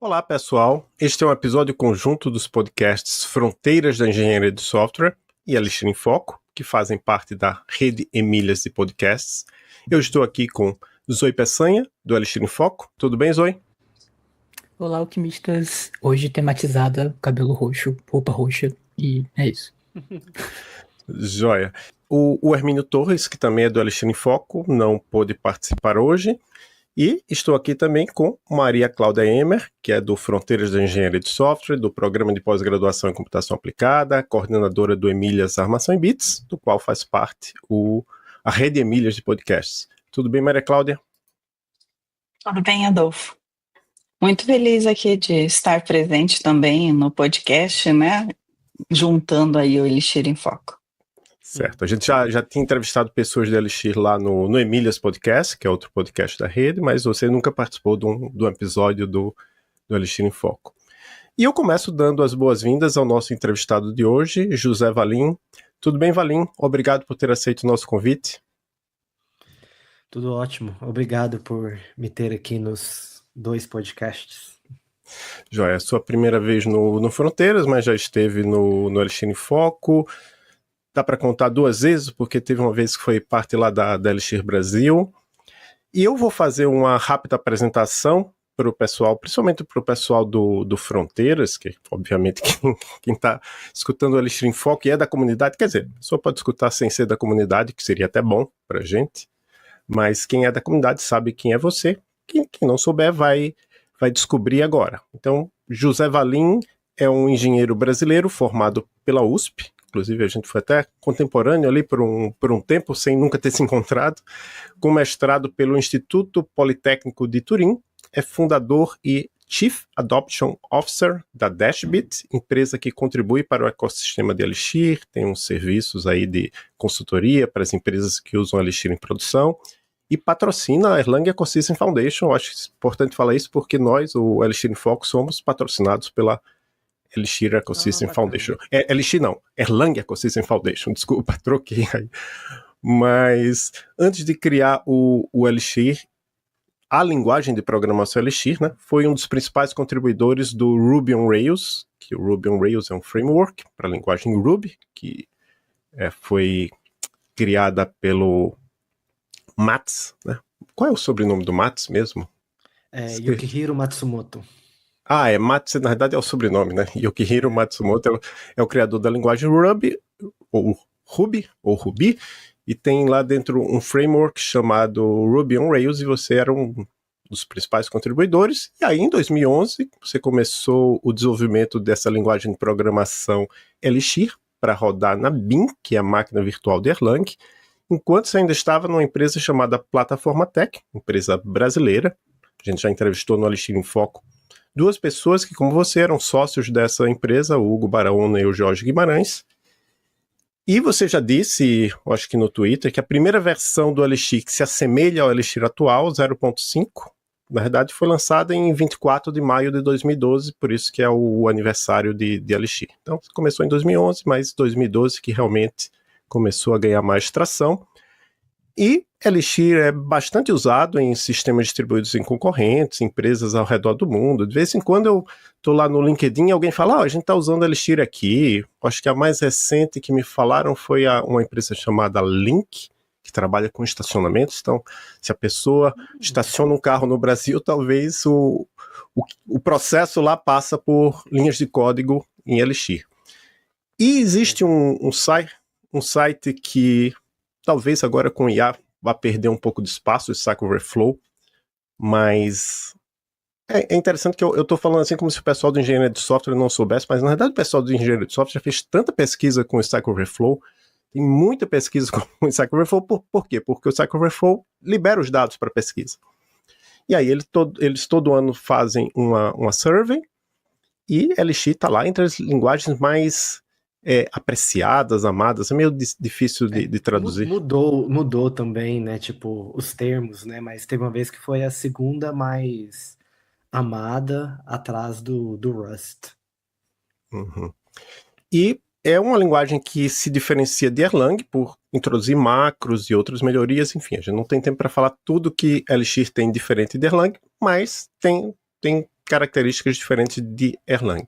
Olá, pessoal. Este é um episódio conjunto dos podcasts Fronteiras da Engenharia de Software e Elixir em Foco, que fazem parte da rede Emílias de Podcasts. Eu estou aqui com Zoe Peçanha, do Elixir em Foco. Tudo bem, Zoe? Olá, alquimistas. Hoje tematizada, cabelo roxo, roupa roxa, e é isso. Joia. O Hermínio Torres, que também é do Elixir em Foco, não pôde participar hoje. E estou aqui também com Maria Cláudia Emer, que é do Fronteiras da Engenharia de Software, do Programa de Pós-Graduação em Computação Aplicada, coordenadora do Emílias Armação e Bits, do qual faz parte a rede Emílias de Podcasts. Tudo bem, Maria Cláudia? Tudo bem, Adolfo? Muito feliz aqui de estar presente também no podcast, né? Juntando aí o Elixir em Foco. Certo. A gente já tinha entrevistado pessoas de Elixir lá no Emílias Podcast, que é outro podcast da rede, mas você nunca participou de um episódio do Elixir em Foco. E eu começo dando as boas-vindas ao nosso entrevistado de hoje, José Valim. Tudo bem, Valim? Obrigado por ter aceito o nosso convite. Tudo ótimo. Obrigado por me ter aqui nos 2 podcasts. Joia, é a sua primeira vez no Fronteiras, mas já esteve no Elixir em Foco. Dá para contar 2 vezes, porque teve uma vez que foi parte lá da Elixir Brasil. E eu vou fazer uma rápida apresentação para o pessoal, principalmente para o pessoal do Fronteiras, que obviamente quem está escutando o Elixir em Foco e é da comunidade, quer dizer, a pessoa pode escutar sem ser da comunidade, que seria até bom para a gente, mas quem é da comunidade sabe quem é você, quem não souber vai descobrir agora. Então, José Valim é um engenheiro brasileiro formado pela USP, inclusive a gente foi até contemporâneo ali por um tempo, sem nunca ter se encontrado, com mestrado pelo Instituto Politécnico de Turim, é fundador e Chief Adoption Officer da Dashbit, empresa que contribui para o ecossistema de Elixir, tem uns serviços aí de consultoria para as empresas que usam Elixir em produção, e patrocina a Erlang Ecosystem Foundation. Eu acho importante falar isso porque nós, o Elixir em Foco, somos patrocinados pela Elixir Ecosystem Foundation. Elixir não, Erlang Ecosystem Foundation, desculpa, troquei aí. Mas antes de criar o Elixir, a linguagem de programação Elixir, né, foi um dos principais contribuidores do Ruby on Rails, que o Ruby on Rails é um framework para a linguagem Ruby, que foi criada pelo Mats, né? Qual é o sobrenome do Mats mesmo? Yukihiro Matsumoto. Mats, na verdade é o sobrenome, né? Yukihiro Matsumoto é o criador da linguagem Ruby, ou Ruby, e tem lá dentro um framework chamado Ruby on Rails, e você era um dos principais contribuidores. E aí, em 2011, você começou o desenvolvimento dessa linguagem de programação Elixir para rodar na BIM, que é a máquina virtual de Erlang, enquanto você ainda estava numa empresa chamada Plataforma Tech, empresa brasileira. A gente já entrevistou no Elixir em Foco 2 pessoas que, como você, eram sócios dessa empresa, o Hugo Baraúna e o Jorge Guimarães. E você já disse, acho que no Twitter, que a primeira versão do Elixir que se assemelha ao Elixir atual, 0.5, na verdade foi lançada em 24 de maio de 2012, por isso que é o aniversário de Elixir. Então, começou em 2011, mas 2012 que realmente começou a ganhar mais tração. E Elixir é bastante usado em sistemas distribuídos em concorrentes, empresas ao redor do mundo. De vez em quando eu estou lá no LinkedIn e alguém fala, a gente está usando Elixir aqui. Acho que a mais recente que me falaram foi uma empresa chamada Link, que trabalha com estacionamentos. Então, se a pessoa estaciona um carro no Brasil, talvez o processo lá passa por linhas de código em Elixir. E existe um site que talvez agora com o IA vá perder um pouco de espaço, o Stack Overflow, mas é interessante que eu estou falando assim como se o pessoal do engenharia de software não soubesse, mas na verdade o pessoal do engenharia de software já fez tanta pesquisa com o Stack Overflow, tem muita pesquisa com o Stack Overflow, por quê? Porque o Stack Overflow libera os dados para pesquisa. E aí eles todo ano fazem uma survey, e Elixir está lá entre as linguagens mais apreciadas, amadas, é meio difícil de traduzir. Mudou também, né, tipo, os termos, né, mas teve uma vez que foi a segunda mais amada atrás do Rust. Uhum. E é uma linguagem que se diferencia de Erlang por introduzir macros e outras melhorias, enfim, a gente não tem tempo para falar tudo que Elixir tem diferente de Erlang, mas tem características diferentes de Erlang.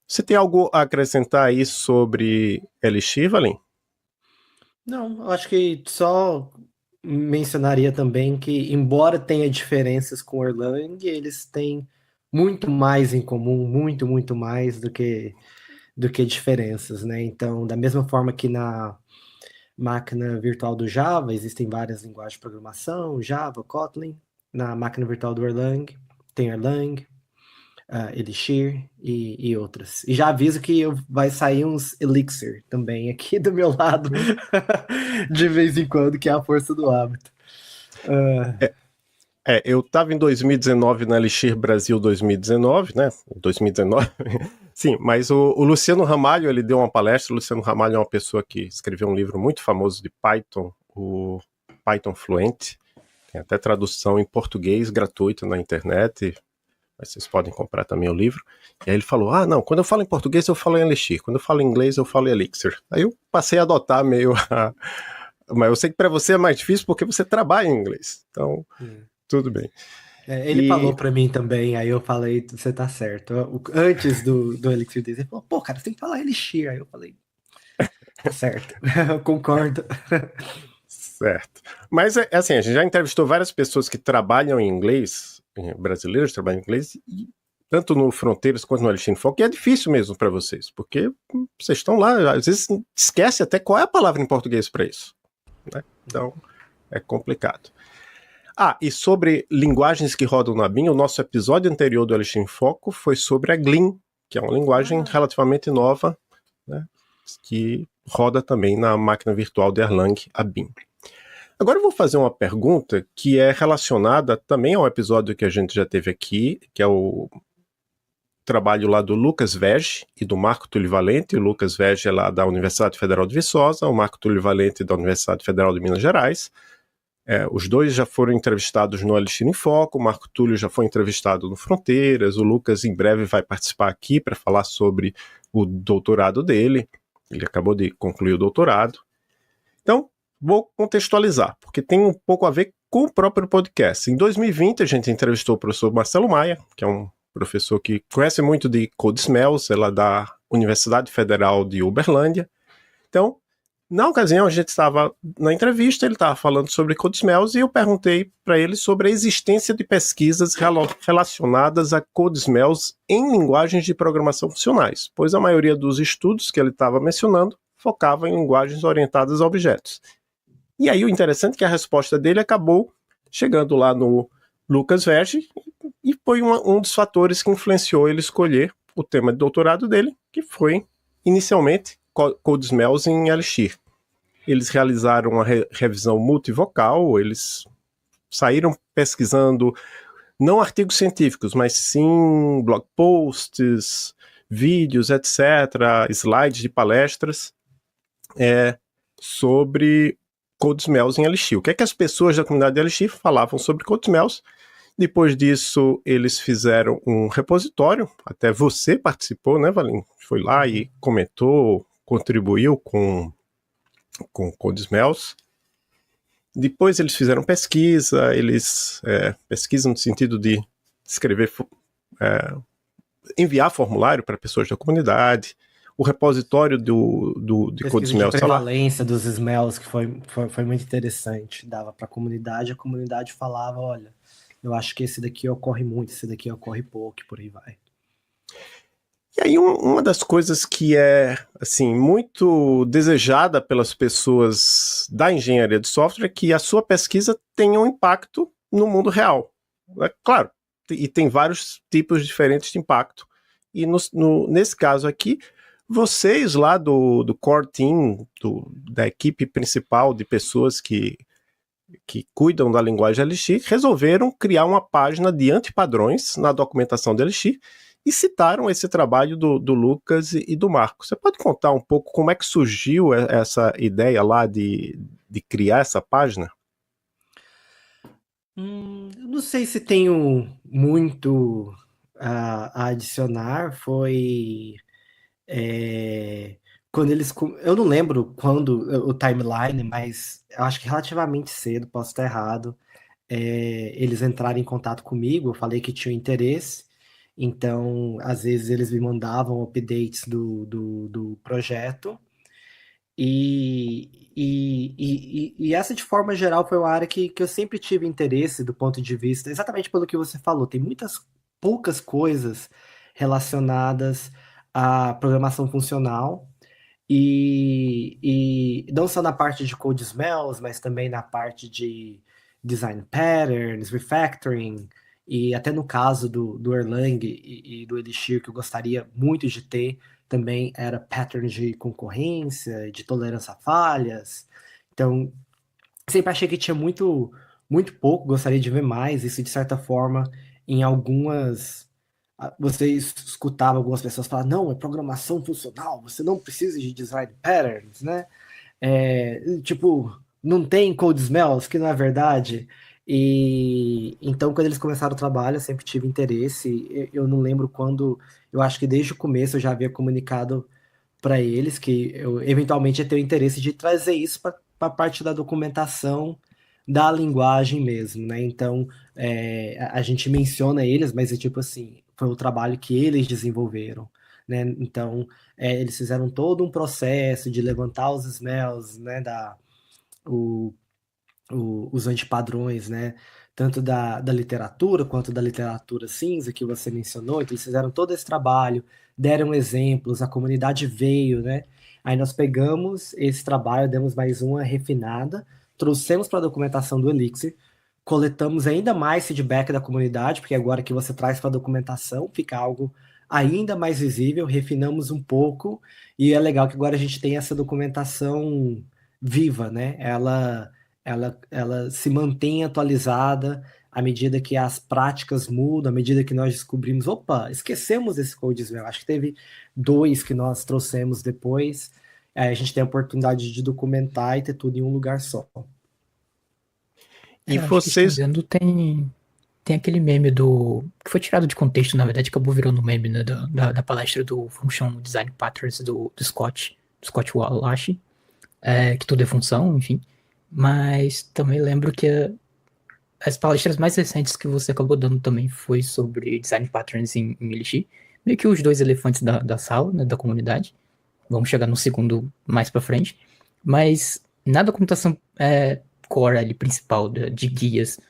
Você tem algo a acrescentar aí sobre Elixir, Valim? Não, eu acho que só mencionaria também que, embora tenha diferenças com o Erlang, eles têm muito mais em comum, muito mais do que diferenças, né? Então, da mesma forma que na máquina virtual do Java existem várias linguagens de programação, Java, Kotlin, na máquina virtual do Erlang tem Erlang, Elixir e outras. E já aviso que vai sair uns Elixir também aqui do meu lado, de vez em quando, que é a força do hábito. Eu estava em 2019 na Elixir Brasil 2019, né? 2019. Sim, mas o Luciano Ramalho, ele deu uma palestra. O Luciano Ramalho é uma pessoa que escreveu um livro muito famoso de Python, o Python Fluent. Tem até tradução em português gratuita na internet. Vocês podem comprar também o livro. E aí ele falou, não, quando eu falo em português eu falo em Elixir, quando eu falo em inglês eu falo em Elixir. Aí eu passei a adotar meio Mas eu sei que para você é mais difícil porque você trabalha em inglês. Então, tudo bem. Ele falou para mim também, aí eu falei, você tá certo. Antes do Elixir Days, ele falou, pô, cara, você tem que falar Elixir. Aí eu falei, tá certo, eu concordo. Certo. Mas, assim, a gente já entrevistou várias pessoas que trabalham em inglês, brasileiros que trabalham em inglês, e tanto no Fronteiras quanto no Elixir em Foco, e é difícil mesmo para vocês, porque vocês estão lá, às vezes esquece até qual é a palavra em português para isso, né? Então, é complicado. E sobre linguagens que rodam na BIM, o nosso episódio anterior do Elixir em Foco foi sobre a Gleam, que é uma linguagem relativamente nova, né, que roda também na máquina virtual de Erlang, a BIM. Agora eu vou fazer uma pergunta que é relacionada também ao episódio que a gente já teve aqui, que é o trabalho lá do Lucas Vege e do Marco Túlio Valente. O Lucas Vege é lá da Universidade Federal de Viçosa, o Marco Túlio Valente da Universidade Federal de Minas Gerais. Os dois já foram entrevistados no Elixir em Foco, o Marco Túlio já foi entrevistado no Fronteiras, o Lucas em breve vai participar aqui para falar sobre o doutorado dele. Ele acabou de concluir o doutorado. Então, vou contextualizar, porque tem um pouco a ver com o próprio podcast. Em 2020, a gente entrevistou o professor Marcelo Maia, que é um professor que conhece muito de Code Smells, ela é da Universidade Federal de Uberlândia. Então, na ocasião, a gente estava na entrevista, ele estava falando sobre Code Smells e eu perguntei para ele sobre a existência de pesquisas relacionadas a Code Smells em linguagens de programação funcionais, pois a maioria dos estudos que ele estava mencionando focava em linguagens orientadas a objetos. E aí o interessante é que a resposta dele acabou chegando lá no Lucas Vege e foi um dos fatores que influenciou ele escolher o tema de doutorado dele, que foi inicialmente Code Smells em Elixir. Eles realizaram uma revisão multivocal, eles saíram pesquisando não artigos científicos, mas sim blog posts, vídeos, etc., slides de palestras sobre Code Smells em Elixir. O que é que as pessoas da comunidade de Elixir falavam sobre Code Smells? Depois disso, eles fizeram um repositório, até você participou, né, Valim? Foi lá e comentou, contribuiu com Code Smells. Depois eles fizeram pesquisa, pesquisam no sentido de escrever, enviar formulário para pessoas da comunidade. O repositório de Code Smells. A prevalência dos smells, que foi muito interessante. Dava para a comunidade falava, olha, eu acho que esse daqui ocorre muito, esse daqui ocorre pouco, e por aí vai. E aí uma das coisas que é assim, muito desejada pelas pessoas da engenharia de software é que a sua pesquisa tenha um impacto no mundo real. Claro, e tem vários tipos diferentes de impacto. E nesse caso aqui, vocês lá do core team, da equipe principal de pessoas que cuidam da linguagem Elixir, resolveram criar uma página de antipadrões na documentação de Elixir e citaram esse trabalho do Lucas e do Marco. Você pode contar um pouco como é que surgiu essa ideia lá de criar essa página? Eu não sei se tenho muito a adicionar. Foi quando eles... Eu não lembro quando o timeline, mas eu acho que relativamente cedo, posso estar errado, eles entrarem em contato comigo, eu falei que tinha interesse, então às vezes eles me mandavam updates do projeto, e essa de forma geral foi uma área que eu sempre tive interesse do ponto de vista, exatamente pelo que você falou, tem muitas poucas coisas relacionadas à programação funcional, e não só na parte de code smells, mas também na parte de design patterns, refactoring, e até no caso do Erlang e do Elixir, que eu gostaria muito de ter, também era patterns de concorrência, de tolerância a falhas. Então, sempre achei que tinha muito, muito pouco, gostaria de ver mais. Isso, de certa forma, em algumas. Você escutava algumas pessoas falar, não, é programação funcional, você não precisa de design patterns, né? Tipo, não tem code smells, que não é verdade. E então, quando eles começaram o trabalho, eu sempre tive interesse. Eu não lembro quando, eu acho que desde o começo eu já havia comunicado para eles que eu eventualmente ia ter o interesse de trazer isso para a parte da documentação da linguagem mesmo, né? Então, a gente menciona eles, mas é tipo assim, foi o trabalho que eles desenvolveram, né? Então, eles fizeram todo um processo de levantar os smells, né? O, os antipadrões, né? Tanto da literatura quanto da literatura cinza que você mencionou. Então, eles fizeram todo esse trabalho, deram exemplos, a comunidade veio, né? Aí nós pegamos esse trabalho, demos mais uma refinada, trouxemos para a documentação do Elixir, coletamos ainda mais feedback da comunidade, porque agora que você traz para a documentação, fica algo ainda mais visível, refinamos um pouco, e é legal que agora a gente tem essa documentação viva, né? Ela se mantém atualizada à medida que as práticas mudam, à medida que nós descobrimos, opa, esquecemos esse code Smell. Acho que teve 2 que nós trouxemos depois. A gente tem a oportunidade de documentar e ter tudo em um lugar só. E acho que vocês. estendendo tem aquele meme que foi tirado de contexto, na verdade, acabou virando meme, né, da palestra do Function Design Patterns do Scott Wallace, que tudo é função, enfim. Mas também lembro que as palestras mais recentes que você acabou dando também foi sobre Design Patterns em Elixir. Meio que os 2 elefantes da sala, né, da comunidade. Vamos chegar no segundo mais pra frente. Mas na documentação core ali, principal de guias,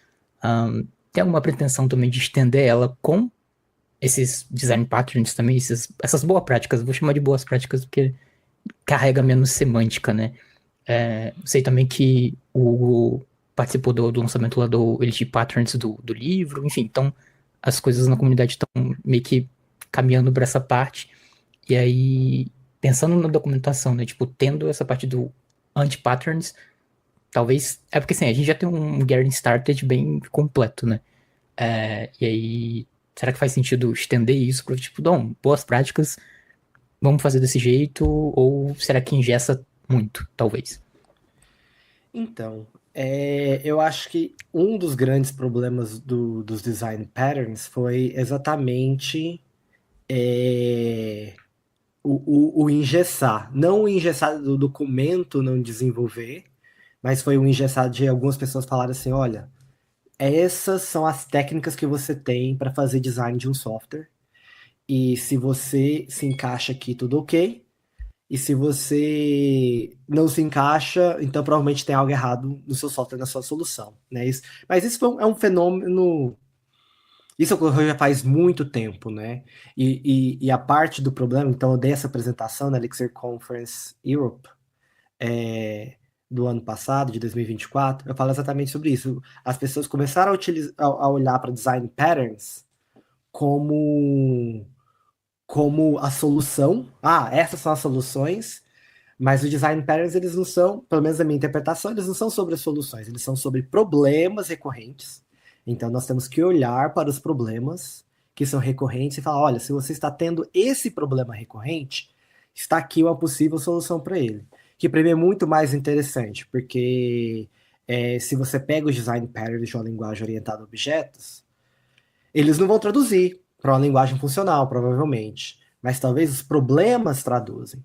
tem alguma pretensão também de estender ela com esses design patterns também, essas boas práticas, vou chamar de boas práticas porque carrega menos semântica, né? Sei também que o Hugo participou do lançamento lá do Elixir Patterns do livro, enfim, então as coisas na comunidade estão meio que caminhando para essa parte, e aí, pensando na documentação, né, tipo, tendo essa parte do anti-patterns, talvez, porque assim, a gente já tem um Getting Started bem completo, né, e aí, será que faz sentido estender isso para, tipo, não, boas práticas, vamos fazer desse jeito, ou será que engessa muito, talvez? Então, eu acho que um dos grandes problemas dos design patterns foi exatamente o engessar. Não o engessar do documento não desenvolver, mas foi o engessar de algumas pessoas falarem assim, olha, essas são as técnicas que você tem para fazer design de um software, e se você se encaixa aqui, tudo ok. E se você não se encaixa, então provavelmente tem algo errado no seu software, na sua solução, né? Mas isso é um fenômeno. Isso ocorreu já faz muito tempo, né? E a parte do problema, então eu dei essa apresentação na Elixir Conference Europe do ano passado, de 2024, eu falo exatamente sobre isso. As pessoas começaram a olhar para design patterns como a solução. Essas são as soluções, mas os design patterns, eles não são, pelo menos na minha interpretação, eles não são sobre as soluções, eles são sobre problemas recorrentes. Então nós temos que olhar para os problemas que são recorrentes e falar, olha, se você está tendo esse problema recorrente, está aqui uma possível solução para ele. Que para mim é muito mais interessante, porque se você pega os design patterns de uma linguagem orientada a objetos, eles não vão traduzir para uma linguagem funcional, provavelmente, mas talvez os problemas traduzem,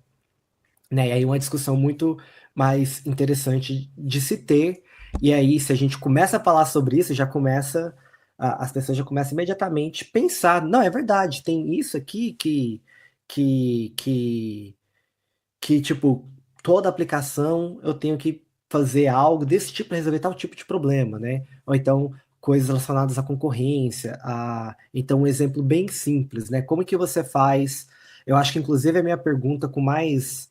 né? E aí uma discussão muito mais interessante de se ter, E aí, se a gente começa a falar sobre isso, já começa, as pessoas já começam imediatamente a pensar, não, é verdade, tem isso aqui que, que, que tipo, toda aplicação eu tenho que fazer algo desse tipo para resolver tal tipo de problema, né? Ou então coisas relacionadas à concorrência. Então, um exemplo bem simples, né? Como que você faz? Eu acho que, inclusive, é a minha pergunta com mais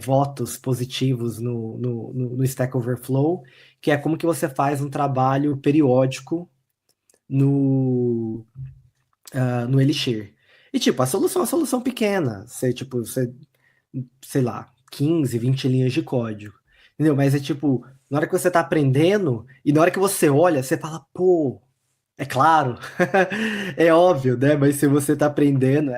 votos positivos no Stack Overflow, que é como que você faz um trabalho periódico no, no Elixir. E, tipo, a solução é uma solução pequena. Você sei lá, 15, 20 linhas de código. Entendeu? Mas é tipo, na hora que você tá aprendendo, e na hora que você olha, você fala, pô, é claro, é óbvio, né? Mas se você tá aprendendo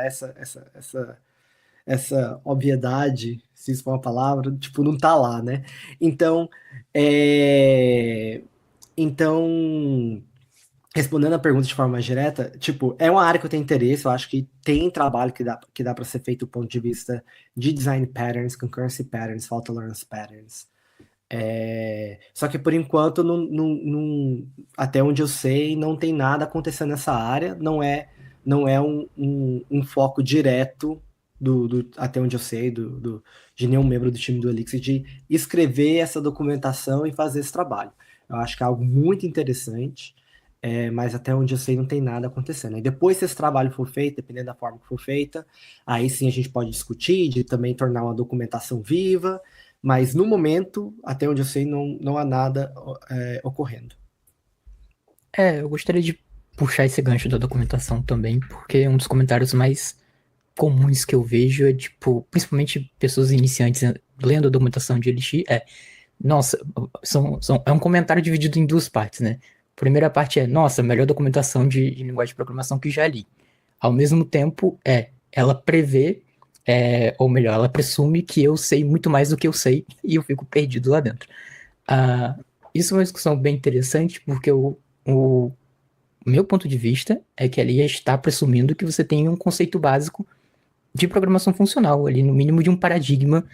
essa obviedade, se isso for uma palavra, tipo, não tá lá, né? Então, é... Então, respondendo a pergunta de forma mais direta, tipo, é uma área que eu tenho interesse, eu acho que tem trabalho que dá para ser feito do ponto de vista de design patterns, concurrency patterns, fault tolerance patterns. Só que por enquanto, até onde eu sei, não tem nada acontecendo nessa área, não é um foco direto até onde eu sei, de nenhum membro do time do Elixir, de escrever essa documentação e fazer esse trabalho. Eu acho que é algo muito interessante, mas até onde eu sei não tem nada acontecendo. E depois se esse trabalho for feito, dependendo da forma que for feita, aí sim a gente pode discutir, de também tornar uma documentação viva, mas no momento, até onde eu sei, não há nada ocorrendo. Eu gostaria de puxar esse gancho da documentação também, porque um dos comentários mais comuns que eu vejo é, tipo, principalmente pessoas iniciantes lendo a documentação de Elixir, nossa, é um comentário dividido em duas partes, né? A primeira parte é, nossa, melhor documentação de linguagem de programação que já li. Ao mesmo tempo, ela prevê, ou melhor, ela presume que eu sei muito mais do que eu sei e eu fico perdido lá dentro. Isso é uma discussão bem interessante, porque o meu ponto de vista é que ali está presumindo que você tem um conceito básico de programação funcional, ali no mínimo de um paradigma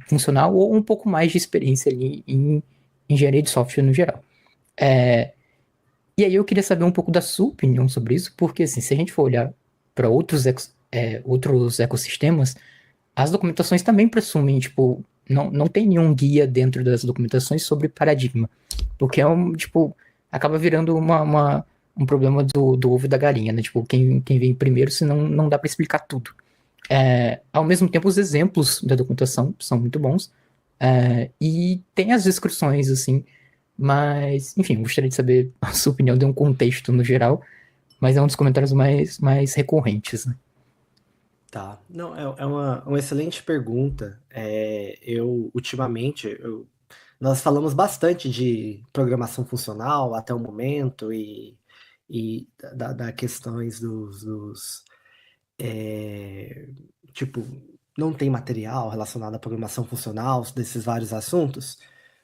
funcional ou um pouco mais de experiência ali em engenharia de software no geral. E aí eu queria saber um pouco da sua opinião sobre isso, porque assim, se a gente for olhar para outros ecossistemas, as documentações também presumem, tipo, não tem nenhum guia dentro das documentações sobre paradigma, porque acaba virando um problema do ovo e da galinha, né? Tipo, quem vem primeiro, senão não dá para explicar tudo. Ao mesmo tempo, os exemplos da documentação são muito bons, e tem as descrições, assim, mas, enfim, gostaria de saber a sua opinião de um contexto no geral, mas é um dos comentários mais recorrentes, né? Tá. Não, é uma excelente pergunta. Ultimamente, nós falamos bastante de programação funcional até o momento e da questões tipo, não tem material relacionado à programação funcional, desses vários assuntos,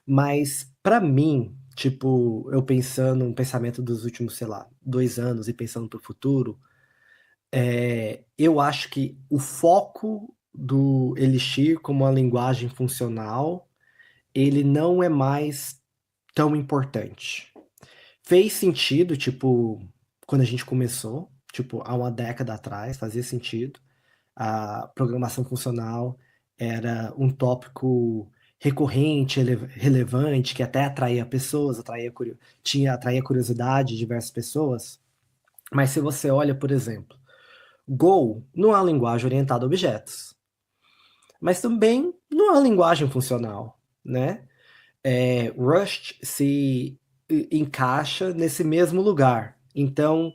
mas para mim, tipo, eu pensando um pensamento dos últimos, sei lá, 2 anos e pensando para o futuro, eu acho que o foco do Elixir como uma linguagem funcional, ele não é mais tão importante. Fez sentido, tipo, quando a gente começou, tipo, há uma década atrás, fazia sentido. A programação funcional era um tópico recorrente, relevante, que até atraía pessoas, atraía curiosidade de diversas pessoas. Mas se você olha, por exemplo, Go não é uma linguagem orientada a objetos, mas também não é uma linguagem funcional, né? Rust se encaixa nesse mesmo lugar. Então,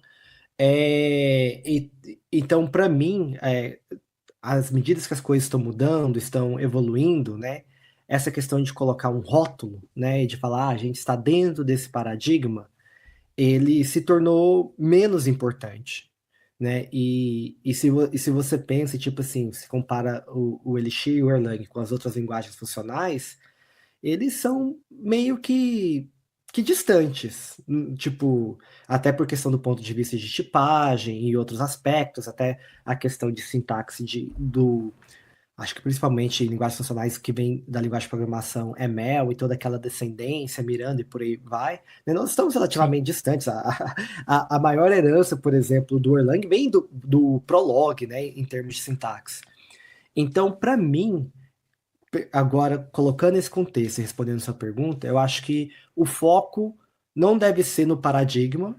então para mim, as medidas que as coisas estão mudando, estão evoluindo, né? Essa questão de colocar um rótulo, né? De falar, a gente está dentro desse paradigma, ele se tornou menos importante, né? E se você pensa, tipo assim, se compara o Elixir e o Erlang com as outras linguagens funcionais, eles são meio que distantes, tipo, até por questão do ponto de vista de tipagem e outros aspectos, até a questão de sintaxe acho que principalmente linguagens funcionais que vem da linguagem de programação ML e toda aquela descendência, Miranda e por aí vai, né? Nós estamos Sim. relativamente distantes. A maior herança, por exemplo, do Erlang vem do Prolog, né, em termos de sintaxe. Então, para mim, agora colocando esse contexto e respondendo sua pergunta, eu acho que o foco não deve ser no paradigma,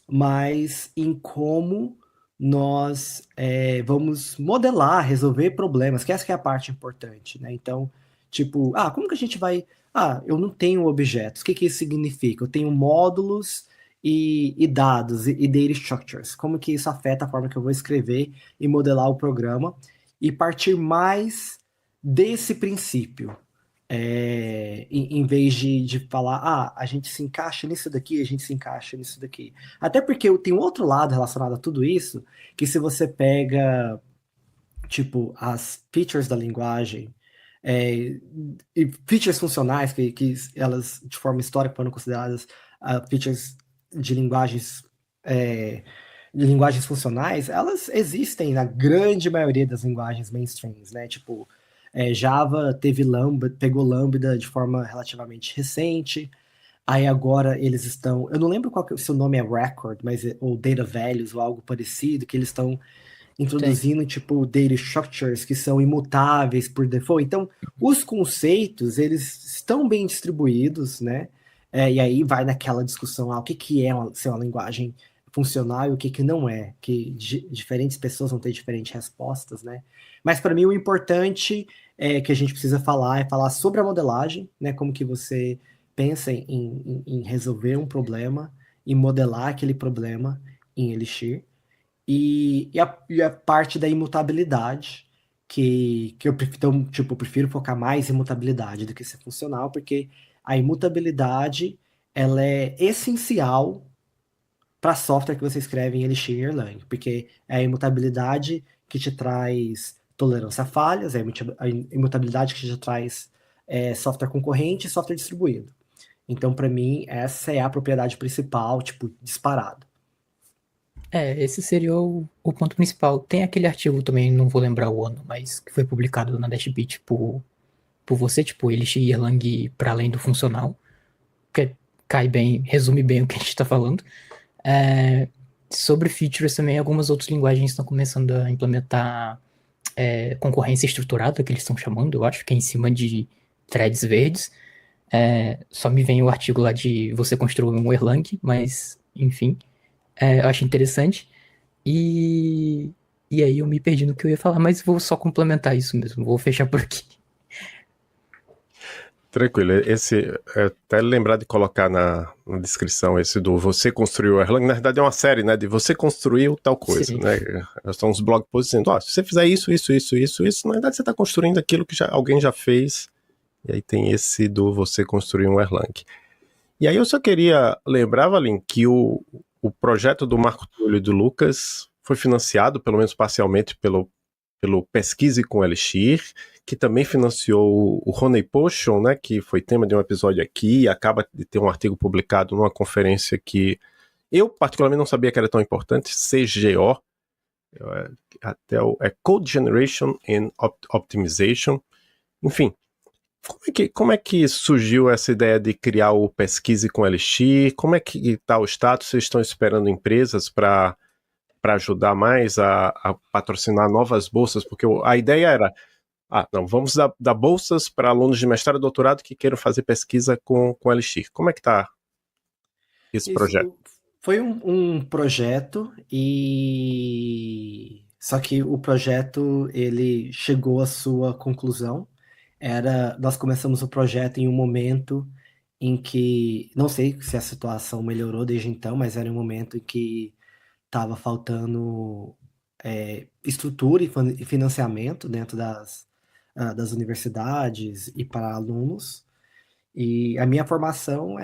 mas em como nós vamos modelar, resolver problemas, que essa que é a parte importante, né? Então, tipo, como que a gente vai... eu não tenho objetos. O que que isso significa? Eu tenho módulos e dados e data structures. Como que isso afeta a forma que eu vou escrever e modelar o programa e partir mais desse princípio. Em vez de falar, a gente se encaixa nisso daqui, a gente se encaixa nisso daqui. Até porque tem um outro lado relacionado a tudo isso, que se você pega, tipo, as features da linguagem, e features funcionais, que elas, de forma histórica, foram consideradas features de linguagens funcionais, elas existem na grande maioria das linguagens mainstreams, né? Tipo, Java pegou Lambda de forma relativamente recente. Aí agora eles estão, eu não lembro se o nome é Record, ou Data Values ou algo parecido, que eles estão Tem. introduzindo tipo data structures que são imutáveis por default. Então, os conceitos, eles estão bem distribuídos, né? E aí vai naquela discussão, o que que é ser uma linguagem funcional e o que que não é, que diferentes pessoas vão ter diferentes respostas, né? Mas para mim o importante que a gente precisa falar é falar sobre a modelagem, né? Como que você pensa em resolver um problema e modelar aquele problema em Elixir e a parte da imutabilidade, que eu prefiro, então, tipo, eu prefiro focar mais em imutabilidade do que ser funcional, porque a imutabilidade ela é essencial para software que você escreve em Elixir e Erlang, porque é a imutabilidade que te traz tolerância a falhas, é a imutabilidade que te traz software concorrente e software distribuído. Então, para mim, essa é a propriedade principal, tipo, disparado. Esse seria o ponto principal. Tem aquele artigo também, não vou lembrar o ano, mas que foi publicado na Dashbit por você, tipo, Elixir e Erlang para além do funcional, que cai bem, resume bem o que a gente está falando. Sobre features também, algumas outras linguagens estão começando a implementar concorrência estruturada, que eles estão chamando, eu acho que é em cima de threads verdes. Só me vem o artigo lá de você construir um Erlang, mas, enfim, eu acho interessante. E aí eu me perdi no que eu ia falar, mas vou só complementar isso mesmo, vou fechar por aqui. Tranquilo, até lembrar de colocar na descrição esse do Você Construiu o Erlang, na verdade é uma série, né, de Você Construiu tal coisa, Sim. né, são uns blog posts dizendo, se você fizer isso, na verdade você está construindo aquilo que alguém já fez, e aí tem esse do Você Construiu um Erlang. E aí eu só queria lembrar, Valim, que o projeto do Marco Túlio e do Lucas foi financiado, pelo menos parcialmente, pelo Pesquise com Elixir, que também financiou o Honey Potion, né, que foi tema de um episódio aqui, e acaba de ter um artigo publicado numa conferência que eu particularmente não sabia que era tão importante, CGO, até Code Generation and Optimization. Enfim, como é que surgiu essa ideia de criar o Pesquise com Elixir? Como é que está o status? Vocês estão esperando empresas para ajudar mais a patrocinar novas bolsas? Porque a ideia era, vamos dar bolsas para alunos de mestrado e doutorado que queiram fazer pesquisa com Elixir. Como é que está esse projeto? Isso foi um projeto só que o projeto ele chegou à sua conclusão. Nós começamos o projeto em um momento em que não sei se a situação melhorou desde então, mas era um momento em que estava faltando estrutura e financiamento dentro das universidades e para alunos. E a minha formação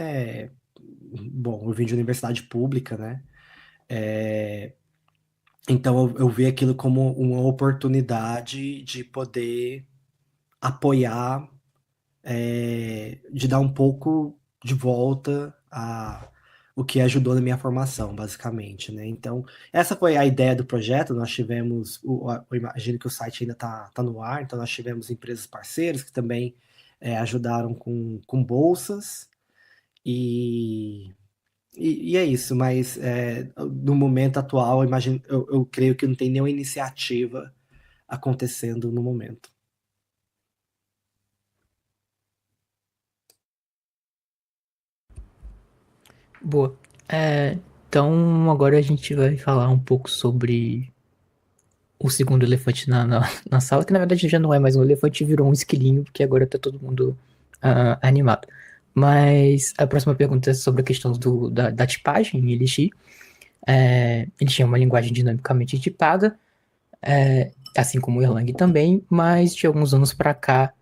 bom, eu vim de universidade pública, né? Então eu vi aquilo como uma oportunidade de poder apoiar, de dar um pouco de volta o que ajudou na minha formação, basicamente, né? Então, essa foi a ideia do projeto. Nós tivemos, eu imagino que o site ainda está no ar, então nós tivemos empresas parceiras que também ajudaram com bolsas, e é isso, mas no momento atual, eu creio que não tem nenhuma iniciativa acontecendo no momento. Boa. Então, agora a gente vai falar um pouco sobre o segundo elefante na sala, que na verdade já não é mais um elefante, virou um esquilinho, porque agora tá todo mundo animado. Mas a próxima pergunta é sobre a questão da tipagem em Elixir. Ele tinha uma linguagem dinamicamente tipada, assim como o Erlang também, mas de alguns anos para cá,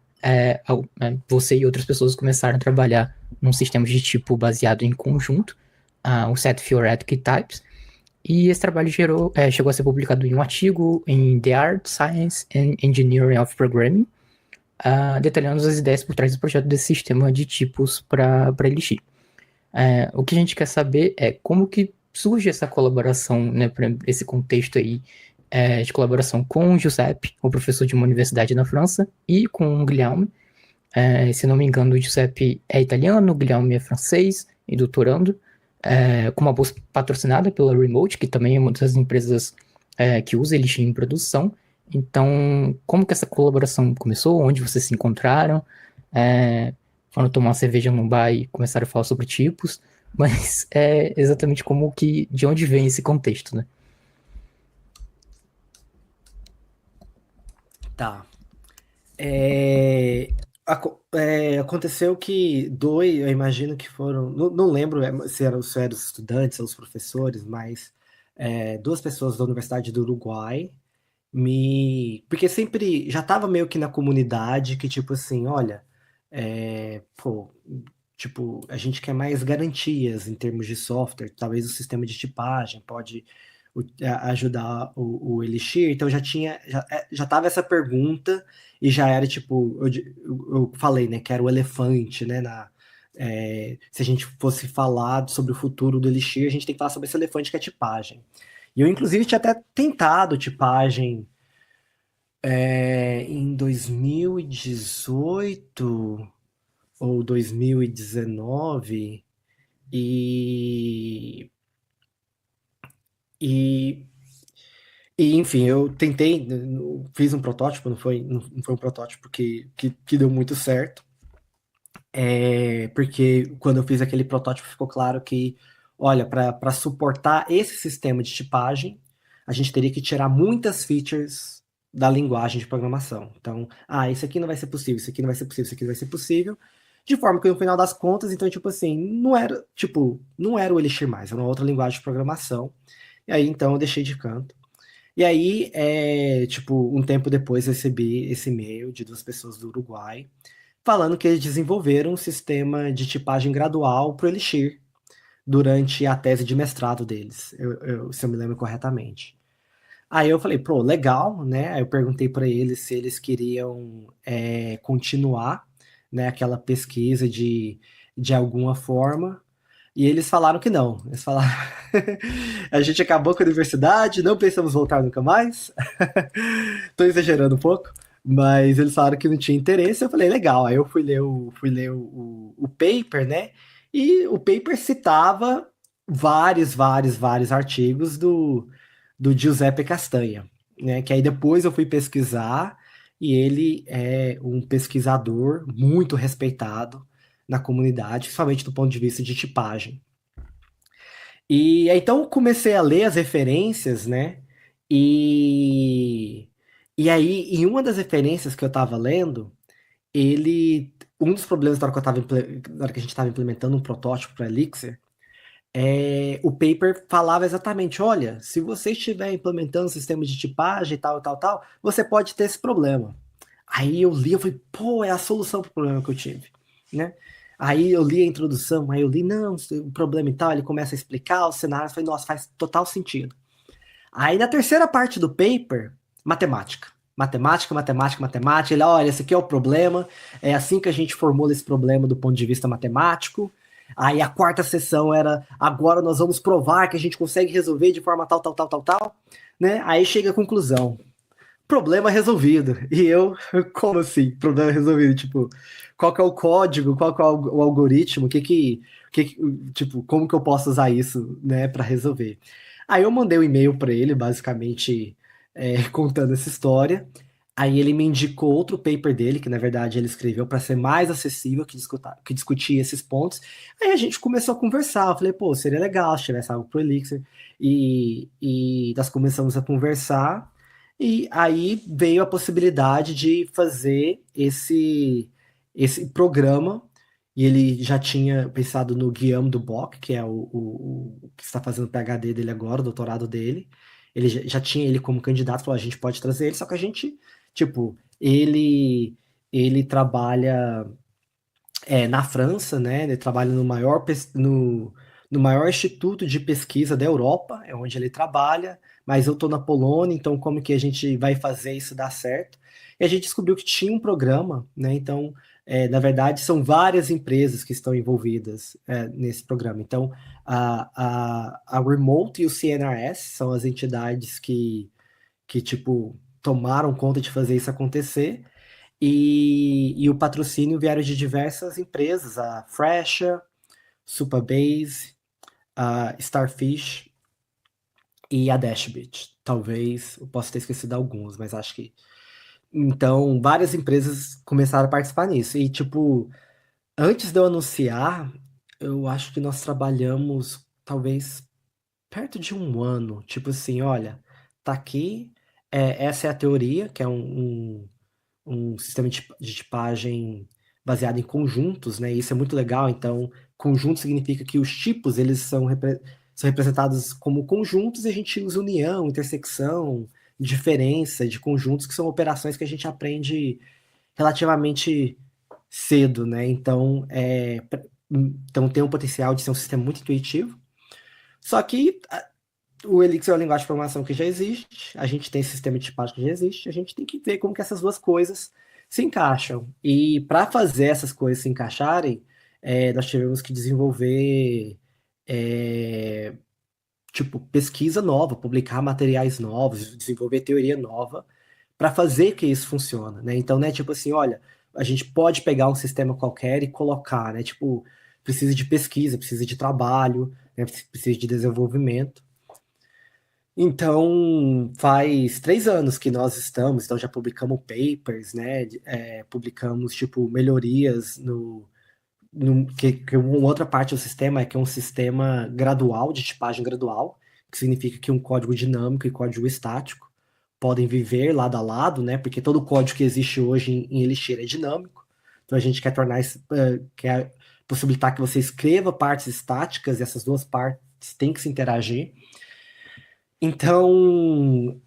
você e outras pessoas começaram a trabalhar num sistema de tipo baseado em conjunto, o Set Theoretic Types, e esse trabalho chegou a ser publicado em um artigo em The Art, Science and Engineering of Programming, detalhando as ideias por trás do projeto desse sistema de tipos para Elixir. O que a gente quer saber é como que surge essa colaboração, né, para esse contexto aí de colaboração com o Giuseppe, o professor de uma universidade na França, e com o Guilherme. Se não me engano, o Giuseppe é italiano, o Guilherme é francês e doutorando, com uma bolsa patrocinada pela Remote, que também é uma das empresas que usa Elixir em produção. Então, como que essa colaboração começou? Onde vocês se encontraram? Foram tomar uma cerveja num bar e começaram a falar sobre tipos, mas exatamente de onde vem esse contexto, né? Tá. Aconteceu que eu imagino que foram, não lembro se eram os estudantes ou os professores, mas duas pessoas da Universidade do Uruguai porque sempre já estava meio que na comunidade que, tipo assim, olha, tipo, a gente quer mais garantias em termos de software, talvez o sistema de tipagem pode ajudar o Elixir. Então já estava essa pergunta, e já era tipo, eu falei, né, que era o elefante, né, se a gente fosse falar sobre o futuro do Elixir, a gente tem que falar sobre esse elefante que é tipagem. E eu, inclusive, tinha até tentado tipagem em 2018 ou 2019, enfim, eu tentei, fiz um protótipo, não foi um protótipo que deu muito certo, porque quando eu fiz aquele protótipo ficou claro que, olha, para suportar esse sistema de tipagem, a gente teria que tirar muitas features da linguagem de programação. Então, isso aqui não vai ser possível, isso aqui não vai ser possível, isso aqui não vai ser possível, de forma que no final das contas, então, tipo assim, não era o Elixir mais, era uma outra linguagem de programação. E aí, então, eu deixei de canto. E aí, tipo, um tempo depois, recebi esse e-mail de duas pessoas do Uruguai, falando que eles desenvolveram um sistema de tipagem gradual para o Elixir durante a tese de mestrado deles, se eu me lembro corretamente. Aí eu falei, pô, legal, né? Aí eu perguntei para eles se eles queriam continuar, né, aquela pesquisa de alguma forma, e eles falaram que não. Eles falaram, a gente acabou com a universidade, não pensamos voltar nunca mais. Tô exagerando um pouco, mas eles falaram que não tinha interesse. Eu falei, legal. Aí eu fui ler o paper, né? E o paper citava vários artigos do Giuseppe Castanha, né? Que aí depois eu fui pesquisar, e ele é um pesquisador muito respeitado na comunidade, principalmente do ponto de vista de tipagem. E então eu comecei a ler as referências, né? E aí, em uma das referências que eu estava lendo, um dos problemas na hora que a gente estava implementando um protótipo para Elixir, o paper falava exatamente, olha, se você estiver implementando um sistema de tipagem e tal, você pode ter esse problema. Aí eu li, eu falei, pô, é a solução para o problema que eu tive, né? Aí eu li a introdução, aí eu li, não, o problema e tal, ele começa a explicar os cenários, eu falei, nossa, faz total sentido. Aí na terceira parte do paper, matemática, ele, olha, esse aqui é o problema, é assim que a gente formula esse problema do ponto de vista matemático, Aí a quarta sessão era, agora nós vamos provar que a gente consegue resolver de forma tal, né? Aí chega a conclusão, problema resolvido. E eu, como assim, problema resolvido? Tipo, qual que é o código, qual que é o algoritmo, tipo, como que eu posso usar isso, né, para resolver? Aí eu mandei um e-mail para ele, basicamente, contando essa história. Aí ele me indicou outro paper dele, que na verdade ele escreveu para ser mais acessível, que discutia esses pontos. Aí a gente começou a conversar. Eu falei, pô, seria legal se tivesse algo pro Elixir. E nós começamos a conversar. E aí veio a possibilidade de fazer esse programa. E ele já tinha pensado no Guillaume Duboc, que é o que está fazendo o PhD dele agora, o doutorado dele. Ele já tinha ele como candidato, falou, a gente pode trazer ele, só que a gente, tipo, ele trabalha na França, né? Ele trabalha no maior instituto de pesquisa da Europa, é onde ele trabalha, mas eu estou na Polônia, então como que a gente vai fazer isso dar certo? E a gente descobriu que tinha um programa, né? Então, na verdade, são várias empresas que estão envolvidas nesse programa. Então, a Remote e o CNRS são as entidades que tipo, tomaram conta de fazer isso acontecer. E o patrocínio vieram de diversas empresas, a Fresha, Supabase, a Starfish e a Dashbit. Talvez eu possa ter esquecido alguns, mas acho que. Então, várias empresas começaram a participar nisso. E, tipo, antes de eu anunciar, eu acho que nós trabalhamos talvez perto de um ano. Tipo assim, olha, tá aqui, essa é a teoria, que é um sistema de tipagem baseado em conjuntos, né? Isso é muito legal. Então, conjunto significa que os tipos eles são representados como conjuntos e a gente usa união, intersecção, diferença de conjuntos, que são operações que a gente aprende relativamente cedo, né? Então, então tem um potencial de ser um sistema muito intuitivo. Só que o Elixir é uma linguagem de programação que já existe, a gente tem sistema de tipagem que já existe, a gente tem que ver como que essas duas coisas se encaixam. E para fazer essas coisas se encaixarem, nós tivemos que desenvolver tipo pesquisa nova, publicar materiais novos, desenvolver teoria nova para fazer que isso funcione, né? Então, né, tipo assim, olha, a gente pode pegar um sistema qualquer e colocar, né? Tipo, precisa de pesquisa, precisa de trabalho, né, precisa de desenvolvimento. Então, faz 3 anos que nós estamos, então já publicamos papers, né? Publicamos, tipo, melhorias que uma outra parte do sistema é que é um sistema gradual, de tipagem gradual, que significa que um código dinâmico e código estático podem viver lado a lado, né? Porque todo o código que existe hoje em Elixir é dinâmico. Então a gente quer tornar isso, quer possibilitar que você escreva partes estáticas e essas duas partes têm que se interagir. Então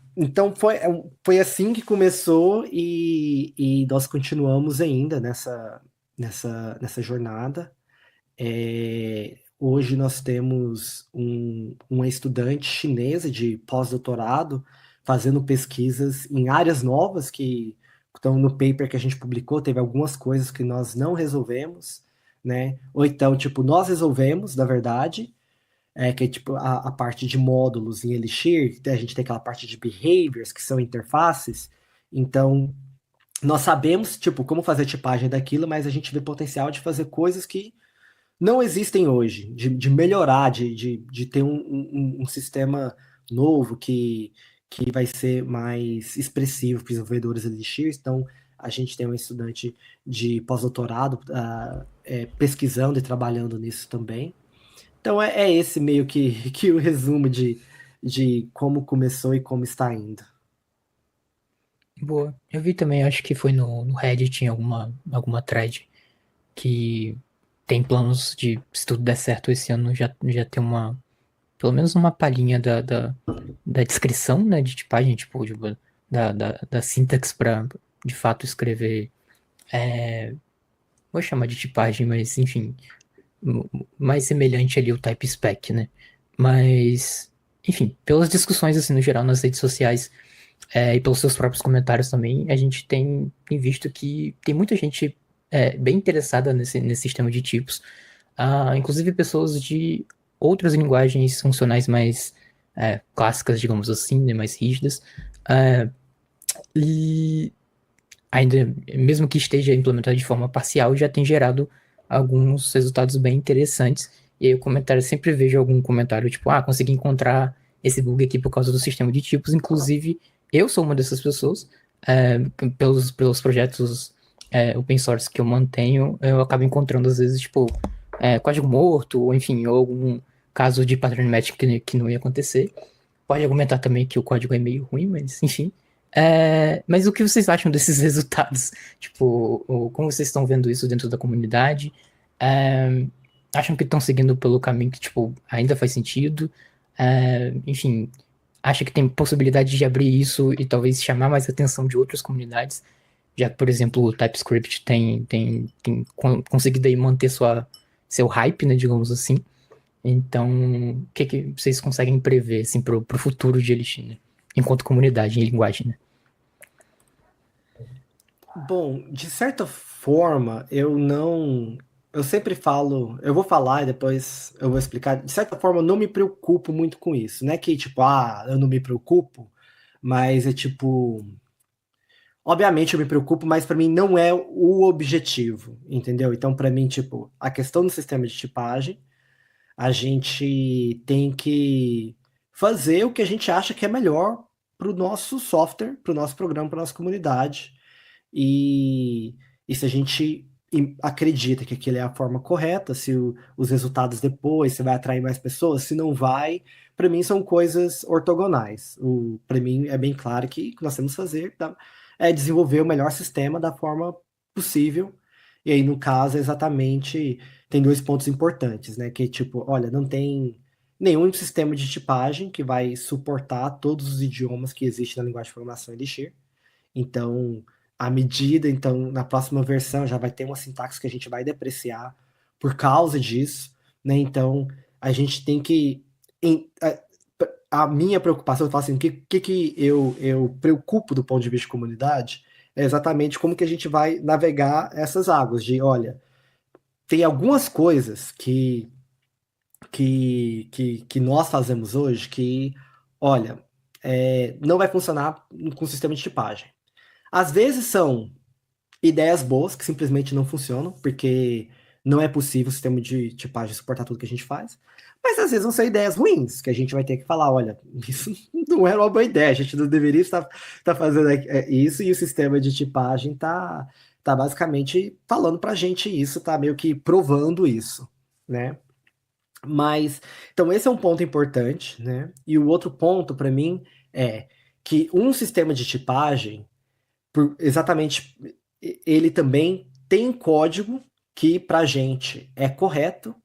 foi assim que começou e nós continuamos ainda nessa jornada. Hoje nós temos uma estudante chinesa de pós-doutorado fazendo pesquisas em áreas novas que estão no paper que a gente publicou, teve algumas coisas que nós não resolvemos, né? Ou então, tipo, nós resolvemos, na verdade, que é tipo a parte de módulos em Elixir, a gente tem aquela parte de behaviors, que são interfaces, então nós sabemos, tipo, como fazer a tipagem daquilo, mas a gente vê potencial de fazer coisas que não existem hoje, de melhorar, de ter um sistema novo que vai ser mais expressivo para os desenvolvedores Elixir. Então, a gente tem um estudante de pós-doutorado pesquisando e trabalhando nisso também. Então, é esse meio que o resumo de como começou e como está indo. Boa. Eu vi também, acho que foi no Reddit, tinha alguma thread que tem planos de, se tudo der certo esse ano, já ter pelo menos uma palhinha da descrição, né, de tipagem, tipo, da sintaxe para de fato escrever, vou chamar de tipagem, mas enfim, mais semelhante ali ao type spec, né, mas, enfim, pelas discussões, assim, no geral, nas redes sociais, e pelos seus próprios comentários também, a gente tem visto que tem muita gente bem interessada nesse sistema de tipos. inclusive pessoas de outras linguagens funcionais mais clássicas, digamos assim, né, mais rígidas, e ainda, mesmo que esteja implementado de forma parcial, já tem gerado alguns resultados bem interessantes. E aí o comentário, sempre vejo algum comentário tipo, consegui encontrar esse bug aqui por causa do sistema de tipos. Inclusive, eu sou uma dessas pessoas. Pelos projetos open source que eu mantenho, eu acabo encontrando às vezes, tipo, código morto, ou enfim, ou algum caso de pattern match que não ia acontecer. Pode argumentar também que o código é meio ruim, mas enfim. Mas o que vocês acham desses resultados? Tipo, como vocês estão vendo isso dentro da comunidade? Acham que estão seguindo pelo caminho que, tipo, ainda faz sentido? Enfim, acha que tem possibilidade de abrir isso e talvez chamar mais a atenção de outras comunidades? Já que, por exemplo, o TypeScript tem conseguido aí manter seu hype, né, digamos assim. Então, o que vocês conseguem prever, assim, pro futuro de Elixir, né? Enquanto comunidade em linguagem, né? Bom, de certa forma, eu sempre falo, eu vou falar e depois eu vou explicar. De certa forma, eu não me preocupo muito com isso. Não é que, tipo, eu não me preocupo, mas é tipo. Obviamente eu me preocupo, mas para mim não é o objetivo, entendeu? Então, para mim, tipo, a questão do sistema de tipagem, a gente tem que fazer o que a gente acha que é melhor para o nosso software, para o nosso programa, para a nossa comunidade. E se a gente acredita que aquilo é a forma correta, se os resultados depois, se vai atrair mais pessoas, se não vai, para mim são coisas ortogonais. Para mim é bem claro que o que nós temos que fazer é desenvolver o melhor sistema da forma possível. E aí, no caso, exatamente, tem dois pontos importantes, né? Que tipo, olha, não tem nenhum sistema de tipagem que vai suportar todos os idiomas que existem na linguagem de programação Elixir. Então, então, na próxima versão já vai ter uma sintaxe que a gente vai depreciar por causa disso, né? Então, a gente tem que a minha preocupação, eu falo assim, o que eu preocupo do ponto de vista de comunidade é exatamente como que a gente vai navegar essas águas de, olha, tem algumas coisas que nós fazemos hoje que, olha, não vai funcionar com o sistema de tipagem. Às vezes são ideias boas que simplesmente não funcionam, porque não é possível o sistema de tipagem suportar tudo que a gente faz. Mas às vezes vão ser ideias ruins, que a gente vai ter que falar, olha, isso não era uma boa ideia, a gente não deveria estar fazendo isso, e o sistema de tipagem está basicamente falando para a gente isso, está meio que provando isso, né? Mas, então esse é um ponto importante, né? E o outro ponto para mim é que um sistema de tipagem, exatamente, ele também tem código que para a gente é correto,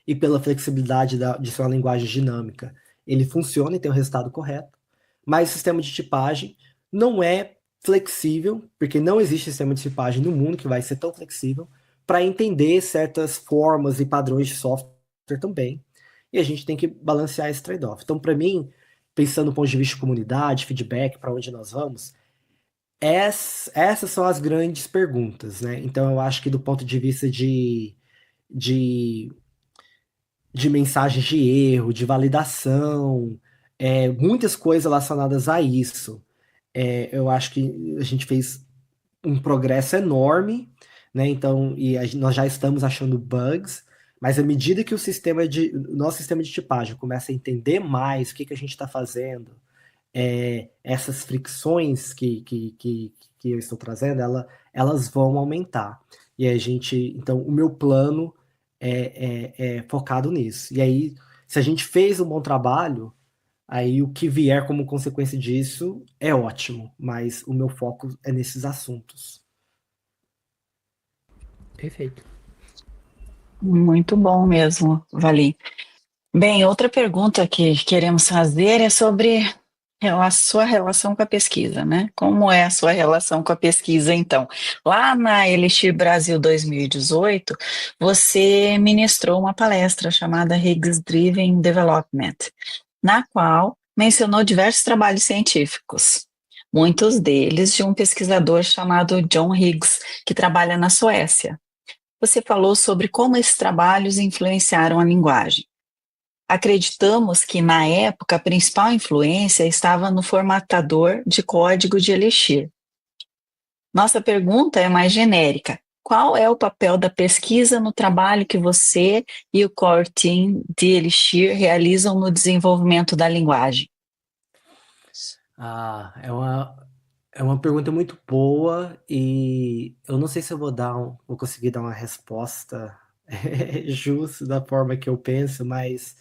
e pela flexibilidade de sua linguagem dinâmica, ele funciona e tem o resultado correto, mas o sistema de tipagem não é flexível, porque não existe sistema de tipagem no mundo que vai ser tão flexível para entender certas formas e padrões de software também, e a gente tem que balancear esse trade-off. Então, para mim, pensando do ponto de vista de comunidade, feedback, para onde nós vamos, essas são as grandes perguntas, né? Então, eu acho que do ponto de vista de mensagens de erro, de validação, muitas coisas relacionadas a isso. Eu acho que a gente fez um progresso enorme, né? Então, nós já estamos achando bugs, mas à medida que nosso sistema de tipagem começa a entender mais o que a gente está fazendo, essas fricções que eu estou trazendo, elas vão aumentar. E então, o meu plano é focado nisso. E aí, se a gente fez um bom trabalho, aí o que vier como consequência disso é ótimo, mas o meu foco é nesses assuntos. Perfeito. Muito bom mesmo, Vali. Bem, outra pergunta que queremos fazer é sobre a sua relação com a pesquisa, né? Como é a sua relação com a pesquisa, então? Lá na Elixir Brasil 2018, você ministrou uma palestra chamada Higgs Driven Development, na qual mencionou diversos trabalhos científicos, muitos deles de um pesquisador chamado John Higgs, que trabalha na Suécia. você falou sobre como esses trabalhos influenciaram a linguagem. Acreditamos que, na época, a principal influência estava no formatador de código de Elixir. Nossa pergunta é mais genérica. Qual é o papel da pesquisa no trabalho que você e o Core Team de Elixir realizam no desenvolvimento da linguagem? É uma pergunta muito boa e eu não sei se eu vou conseguir dar uma resposta justa da forma que eu penso, mas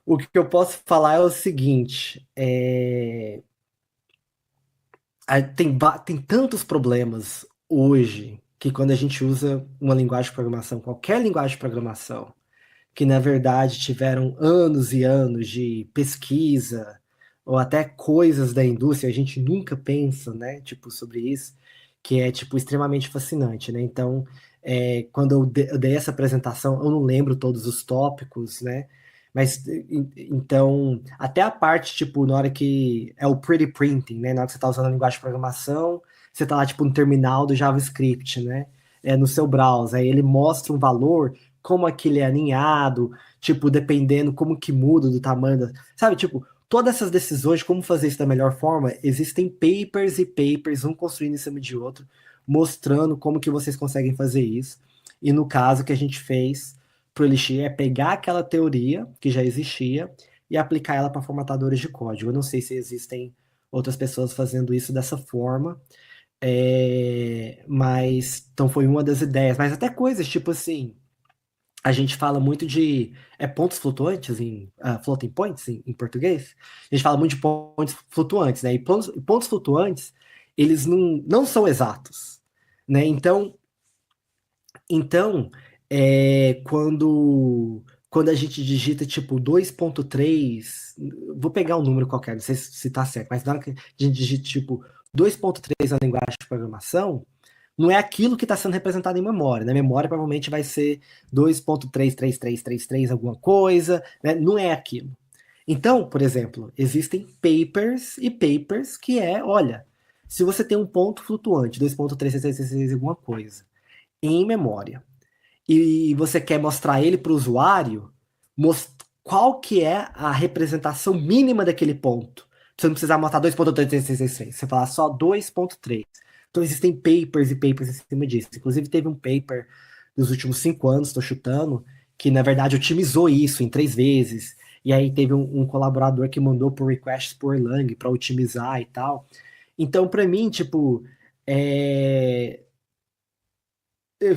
o que eu posso falar é o seguinte: tem tantos problemas hoje que quando a gente usa uma linguagem de programação, qualquer linguagem de programação, que na verdade tiveram anos e anos de pesquisa ou até coisas da indústria, a gente nunca pensa, né, tipo, sobre isso, que é, tipo, extremamente fascinante, né? Então, quando eu dei essa apresentação, eu não lembro todos os tópicos, né? Mas, então, até a parte, tipo, na hora que é o pretty printing, né? Na hora que você tá usando a linguagem de programação, você tá lá, tipo, no terminal do JavaScript, né? No seu browser, aí ele mostra um valor, como aquele é alinhado, tipo, dependendo como que muda do tamanho da... Sabe, tipo, todas essas decisões de como fazer isso da melhor forma, existem papers e papers, um construindo em cima de outro, mostrando como que vocês conseguem fazer isso. E no caso que a gente fez pro Elixir é pegar aquela teoria que já existia e aplicar ela para formatadores de código. Eu não sei se existem outras pessoas fazendo isso dessa forma, mas então foi uma das ideias. Mas até coisas tipo assim, a gente fala muito de pontos flutuantes, floating points em português. A gente fala muito de pontos flutuantes, né? E pontos flutuantes, eles não são exatos, né? Então quando a gente digita tipo 2.3, vou pegar um número qualquer, não sei se tá certo, mas na hora que a gente digita tipo 2.3 na linguagem de programação, não é aquilo que está sendo representado em memória. Na memória provavelmente vai ser 2.33333 alguma coisa, né? Não é aquilo. Então, por exemplo, existem papers e papers que olha, se você tem um ponto flutuante, 2.33333 alguma coisa, em memória, e você quer mostrar ele para o usuário, qual que é a representação mínima daquele ponto. Você não precisar mostrar 2.33333, você falar só 2.3. Então existem papers e papers em cima disso. Inclusive teve um paper dos últimos 5 anos, estou chutando, que na verdade otimizou isso em 3 vezes. E aí teve um colaborador que mandou por requests por Erlang para otimizar e tal. Então, para mim, tipo,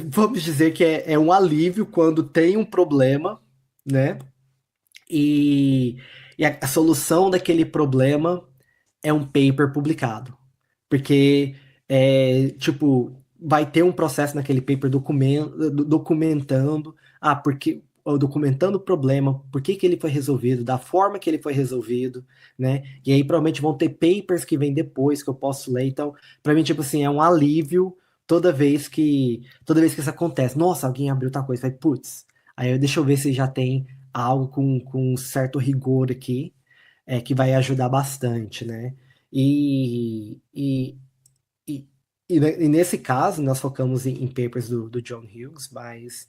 vamos dizer que é um alívio quando tem um problema, né? E a solução daquele problema é um paper publicado. Porque, tipo, vai ter um processo naquele paper documentando, documentando o problema, por que ele foi resolvido, da forma que ele foi resolvido, né? E aí provavelmente vão ter papers que vêm depois que eu posso ler. Então, para mim, tipo assim, é um alívio toda vez que isso acontece. Nossa, alguém abriu tal coisa, vai, putz. Aí deixa eu ver se já tem algo com um certo rigor aqui, que vai ajudar bastante, né? E nesse caso, nós focamos em papers do John Hughes, mas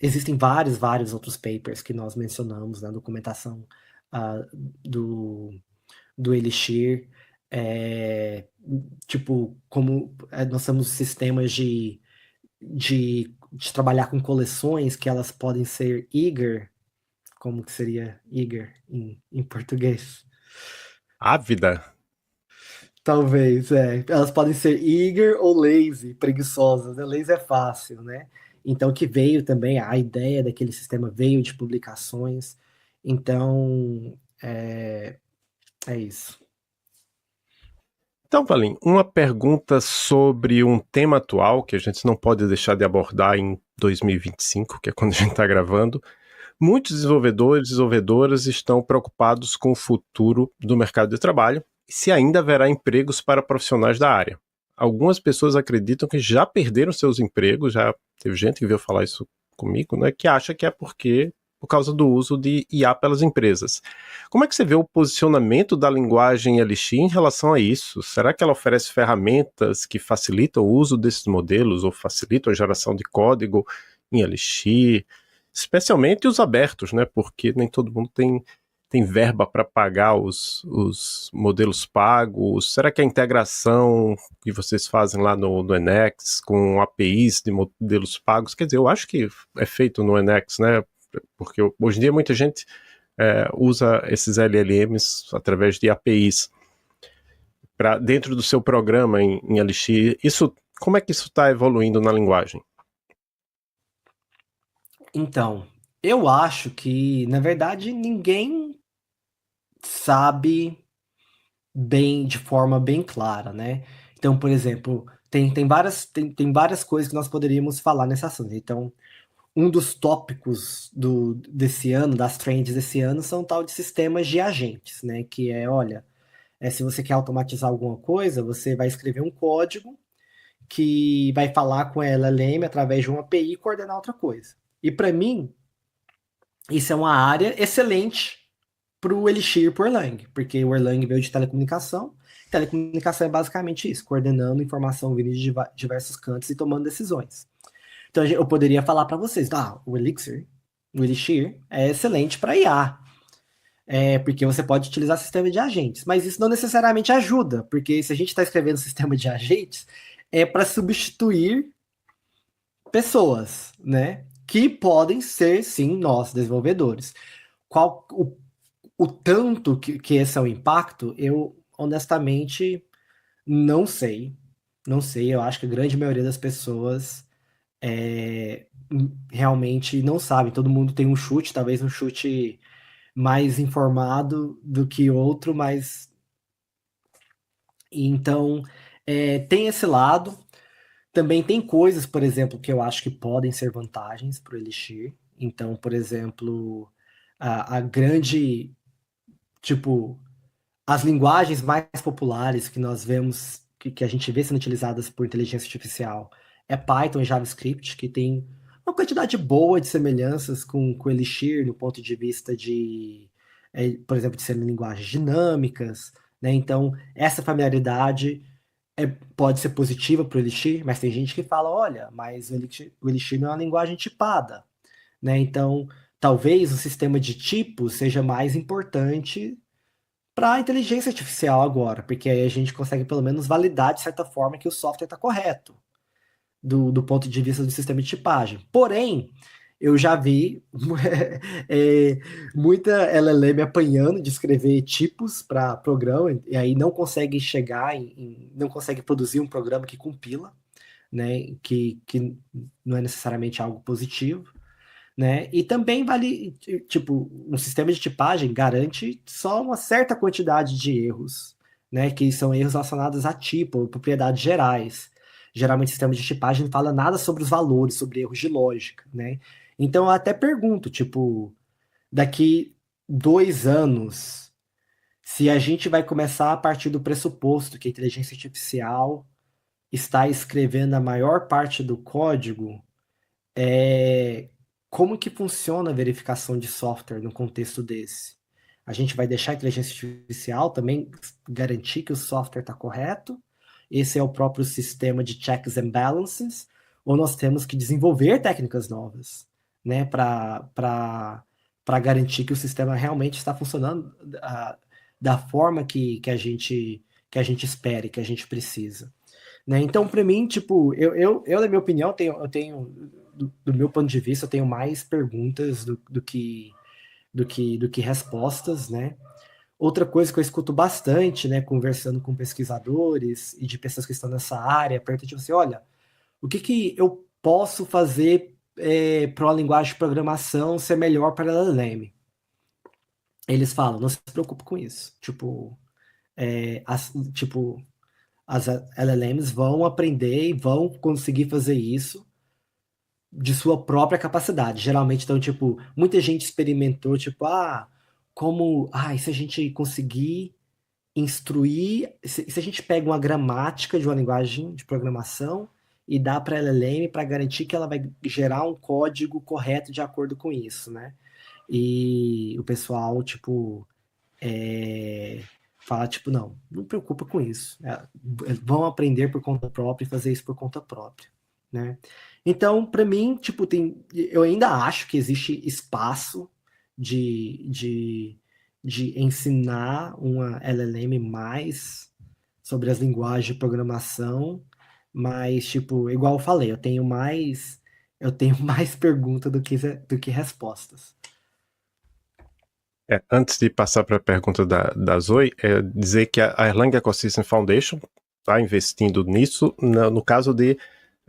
existem vários outros papers que nós mencionamos na documentação do Elixir, tipo, como nós temos sistemas de trabalhar com coleções que elas podem ser eager, como que seria eager em português? Ávida? Talvez, elas podem ser eager ou lazy, preguiçosas, né? Lazy é fácil, né? Então, que veio também, a ideia daquele sistema veio de publicações. Então, é isso. Então, Valim, uma pergunta sobre um tema atual que a gente não pode deixar de abordar em 2025, que é quando a gente está gravando. Muitos desenvolvedores e desenvolvedoras estão preocupados com o futuro do mercado de trabalho e se ainda haverá empregos para profissionais da área. Algumas pessoas acreditam que já perderam seus empregos, já teve gente que veio falar isso comigo, né, que acha que é porque por causa do uso de IA pelas empresas. Como é que você vê o posicionamento da linguagem Elixir em relação a isso? Será que ela oferece ferramentas que facilitam o uso desses modelos ou facilitam a geração de código em Elixir? Especialmente os abertos, né? Porque nem todo mundo tem verba para pagar os modelos pagos. Será que a integração que vocês fazem lá no Emacs com APIs de modelos pagos, quer dizer, eu acho que é feito no Emacs, né? Porque hoje em dia muita gente usa esses LLMs através de APIs dentro do seu programa em Elixir. Como é que isso está evoluindo na linguagem? Então, eu acho que, na verdade, ninguém sabe bem, de forma bem clara, né? Então, por exemplo, tem várias coisas que nós poderíamos falar nesse assunto. Então, um dos tópicos desse ano, das trends desse ano, são tal de sistemas de agentes, né? Que olha, se você quer automatizar alguma coisa, você vai escrever um código que vai falar com a LLM através de uma API e coordenar outra coisa. E para mim, isso é uma área excelente para o Elixir e para o Erlang, porque o Erlang veio de telecomunicação. Telecomunicação é basicamente isso, coordenando informação vindo de diversos cantos e tomando decisões. Então eu poderia falar para vocês, o Elixir é excelente para IA, porque você pode utilizar sistema de agentes, mas isso não necessariamente ajuda, porque se a gente está escrevendo sistema de agentes, é para substituir pessoas, né? Que podem ser, sim, nós, desenvolvedores. Qual o tanto que esse é o impacto, eu honestamente não sei. Não sei, eu acho que a grande maioria das pessoas realmente não sabe. Todo mundo tem um chute, talvez um chute mais informado do que outro, mas então tem esse lado. Também tem coisas, por exemplo, que eu acho que podem ser vantagens para o Elixir. Então, por exemplo, a grande, tipo, as linguagens mais populares que nós vemos, que a gente vê sendo utilizadas por inteligência artificial, é Python e JavaScript, que tem uma quantidade boa de semelhanças com o Elixir no ponto de vista de, por exemplo, de serem linguagens dinâmicas, né? Então, essa familiaridade pode ser positiva para o Elixir, mas tem gente que fala, olha, mas o Elixir não é uma linguagem tipada, né? Então, talvez o sistema de tipos seja mais importante para a inteligência artificial agora, porque aí a gente consegue pelo menos validar de certa forma que o software está correto, do ponto de vista do sistema de tipagem. Porém, eu já vi muita LLM apanhando de escrever tipos para programa, e aí não consegue chegar não consegue produzir um programa que compila, né, que não é necessariamente algo positivo, né, e também vale, tipo, um sistema de tipagem garante só uma certa quantidade de erros, né, que são erros relacionados a tipo, propriedades gerais. Geralmente o sistema de tipagem não fala nada sobre os valores, sobre erros de lógica, né. Então eu até pergunto, tipo, daqui 2 anos, se a gente vai começar a partir do pressuposto que a inteligência artificial está escrevendo a maior parte do código, como que funciona a verificação de software no contexto desse? A gente vai deixar a inteligência artificial também garantir que o software está correto? Esse é o próprio sistema de checks and balances? Ou nós temos que desenvolver técnicas novas, né, para garantir que o sistema realmente está funcionando da forma que a gente espera, que a gente precisa, né? Então, para mim, tipo, eu na minha opinião, eu tenho do meu ponto de vista, eu tenho mais perguntas do que respostas, né? Outra coisa que eu escuto bastante, né, conversando com pesquisadores e de pessoas que estão nessa área, perto de você, olha, o que eu posso fazer para uma linguagem de programação ser melhor para a LLM? Eles falam, não se preocupe com isso. Tipo, as LLMs vão aprender e vão conseguir fazer isso de sua própria capacidade. Geralmente, então, tipo, muita gente experimentou, tipo, e se a gente conseguir instruir, se a gente pega uma gramática de uma linguagem de programação e dá para a LLM para garantir que ela vai gerar um código correto de acordo com isso, né? e o pessoal, tipo, fala, tipo, não preocupa com isso. Vão aprender por conta própria e fazer isso por conta própria, né? Então, para mim, tipo, eu ainda acho que existe espaço de ensinar uma LLM mais sobre as linguagens de programação, mas, tipo, igual eu falei, eu tenho mais perguntas do que respostas. Antes de passar para a pergunta da Zoe, dizer que a Erlang Ecosystem Foundation está investindo nisso, no caso de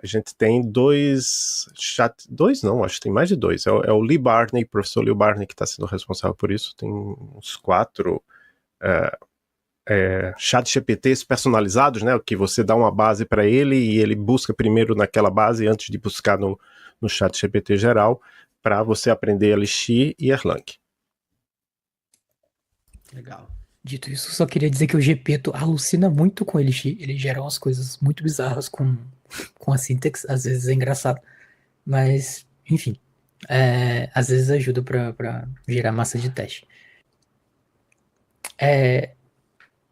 a gente tem dois, acho que tem mais de dois, é o Lee Barney, professor Lee Barney, que está sendo responsável por isso, tem uns 4 chat GPTs personalizados, né, que você dá uma base para ele e ele busca primeiro naquela base antes de buscar no chat GPT geral, para você aprender Elixir e Erlang. Legal. Dito isso, só queria dizer que o Gepeto alucina muito com Elixir. Ele gera umas coisas muito bizarras com a syntax, às vezes é engraçado. Mas, enfim, às vezes ajuda pra gerar massa de teste.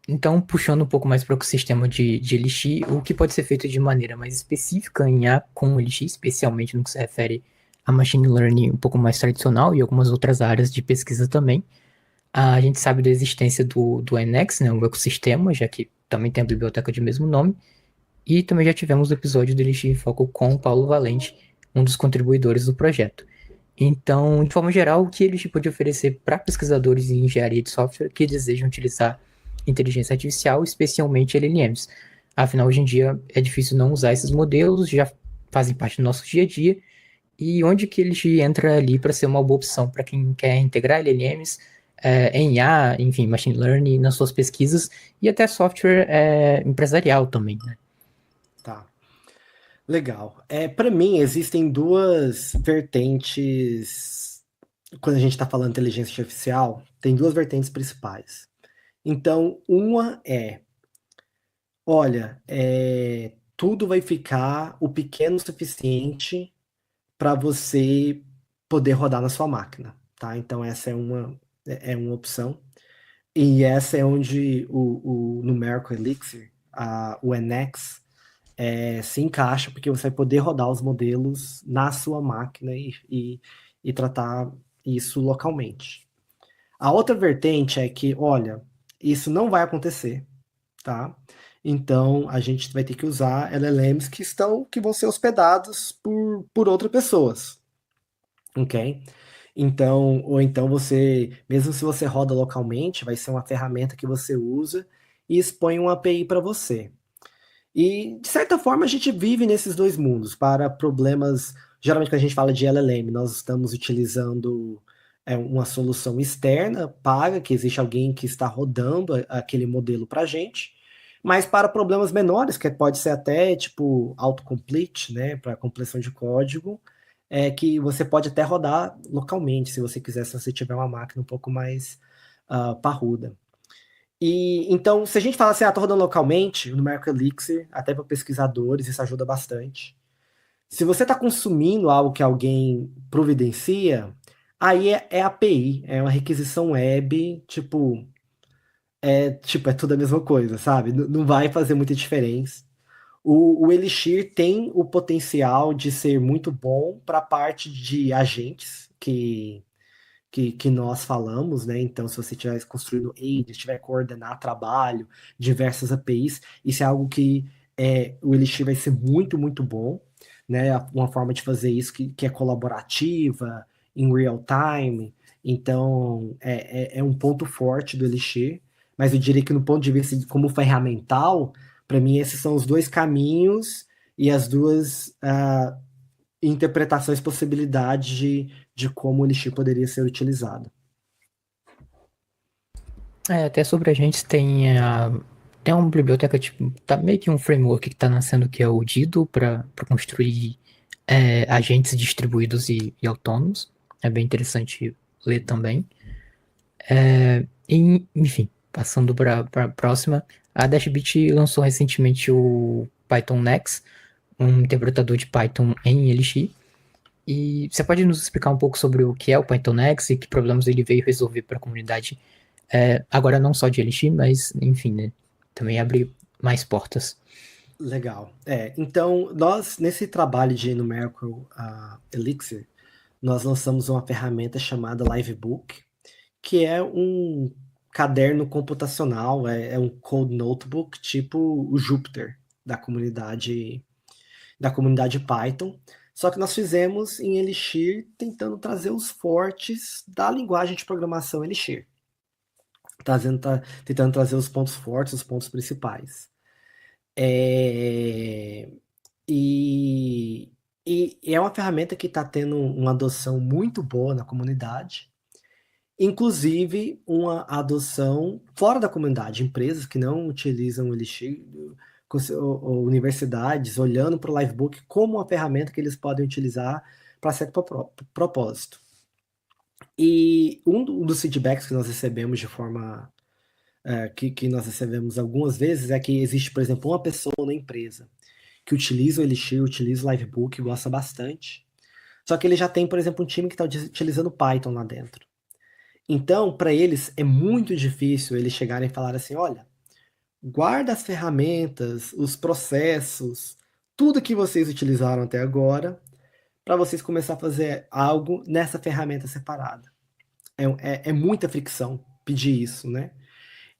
Então, puxando um pouco mais para o ecossistema de Elixir, o que pode ser feito de maneira mais específica em A com Elixir, especialmente no que se refere a machine learning um pouco mais tradicional e algumas outras áreas de pesquisa também. A gente sabe da existência do NX, né, o ecossistema, já que também tem a biblioteca de mesmo nome, e também já tivemos o episódio do Elixir em Foco com o Paulo Valente, um dos contribuidores do projeto. Então, de forma geral, o que Elixir pode oferecer para pesquisadores em engenharia de software que desejam utilizar inteligência artificial, especialmente LLMs. Afinal, hoje em dia é difícil não usar esses modelos, já fazem parte do nosso dia a dia, e onde que Elixir entra ali para ser uma boa opção para quem quer integrar LLMs, em IA, enfim, machine learning nas suas pesquisas e até software empresarial também, né? Tá. Legal. Para mim, existem duas vertentes. Quando a gente está falando de inteligência artificial, tem duas vertentes principais. Então, uma olha, tudo vai ficar o pequeno o suficiente para você poder rodar na sua máquina, tá? Então, essa é uma opção. E essa é onde o Numerical Elixir, o NX, se encaixa, porque você vai poder rodar os modelos na sua máquina e tratar isso localmente. A outra vertente é que, olha, isso não vai acontecer, tá? Então, a gente vai ter que usar LLMs que vão ser hospedados por outras pessoas, ok? Então, ou então você, mesmo se você roda localmente, vai ser uma ferramenta que você usa e expõe uma API para você. E, de certa forma, a gente vive nesses dois mundos. Para problemas, geralmente quando a gente fala de LLM, nós estamos utilizando uma solução externa, paga, que existe alguém que está rodando aquele modelo para a gente. Mas para problemas menores, que pode ser até tipo autocomplete, né, para compleção de código, que você pode até rodar localmente, se você quiser, se você tiver uma máquina um pouco mais parruda. E então, se a gente fala assim, tô rodando localmente, o Numerical Elixir, até para pesquisadores, isso ajuda bastante. Se você está consumindo algo que alguém providencia, aí é API, é uma requisição web, é tudo a mesma coisa, sabe? Não vai fazer muita diferença. O Elixir tem o potencial de ser muito bom para a parte de agentes que nós falamos, né? Então, se você estiver construindo agents, estiver coordenar trabalho, diversas APIs, isso é algo que o Elixir vai ser muito, muito bom, né? Uma forma de fazer isso que é colaborativa, em real time. Então, é um ponto forte do Elixir, mas eu diria que no ponto de vista de como ferramental, para mim esses são os dois caminhos e as duas interpretações, possibilidades de como o Elixir poderia ser utilizado. Até sobre agentes tem uma biblioteca, tá meio que um framework que tá nascendo, que é o Dido, para construir agentes distribuídos e autônomos. É bem interessante ler também. Enfim, passando para a próxima, a Dashbit lançou recentemente o Python Next, um interpretador de Python em Elixir. E você pode nos explicar um pouco sobre o que é o Python X e que problemas ele veio resolver para a comunidade? Agora não só de Elixir, mas enfim, né? Também abre mais portas. Legal. Então, nós, nesse trabalho de Numerical Elixir, nós lançamos uma ferramenta chamada Livebook, que é um caderno computacional, é um code notebook, tipo o Jupyter da comunidade Python. Só que nós fizemos em Elixir, tentando trazer os fortes da linguagem de programação Elixir. Tentando trazer os pontos fortes, os pontos principais. E é uma ferramenta que está tendo uma adoção muito boa na comunidade, inclusive uma adoção fora da comunidade, empresas que não utilizam o Elixir, universidades olhando para o Livebook como uma ferramenta que eles podem utilizar para certo propósito. E um dos feedbacks que nós recebemos de forma que nós recebemos algumas vezes é que existe, por exemplo, uma pessoa na empresa que utiliza o Elixir, utiliza o Livebook, gosta bastante. Só que ele já tem, por exemplo, um time que está utilizando Python lá dentro. Então, para eles, é muito difícil eles chegarem e falar assim, olha, guarda as ferramentas, os processos, tudo que vocês utilizaram até agora, para vocês começar a fazer algo nessa ferramenta separada. É muita fricção pedir isso, né?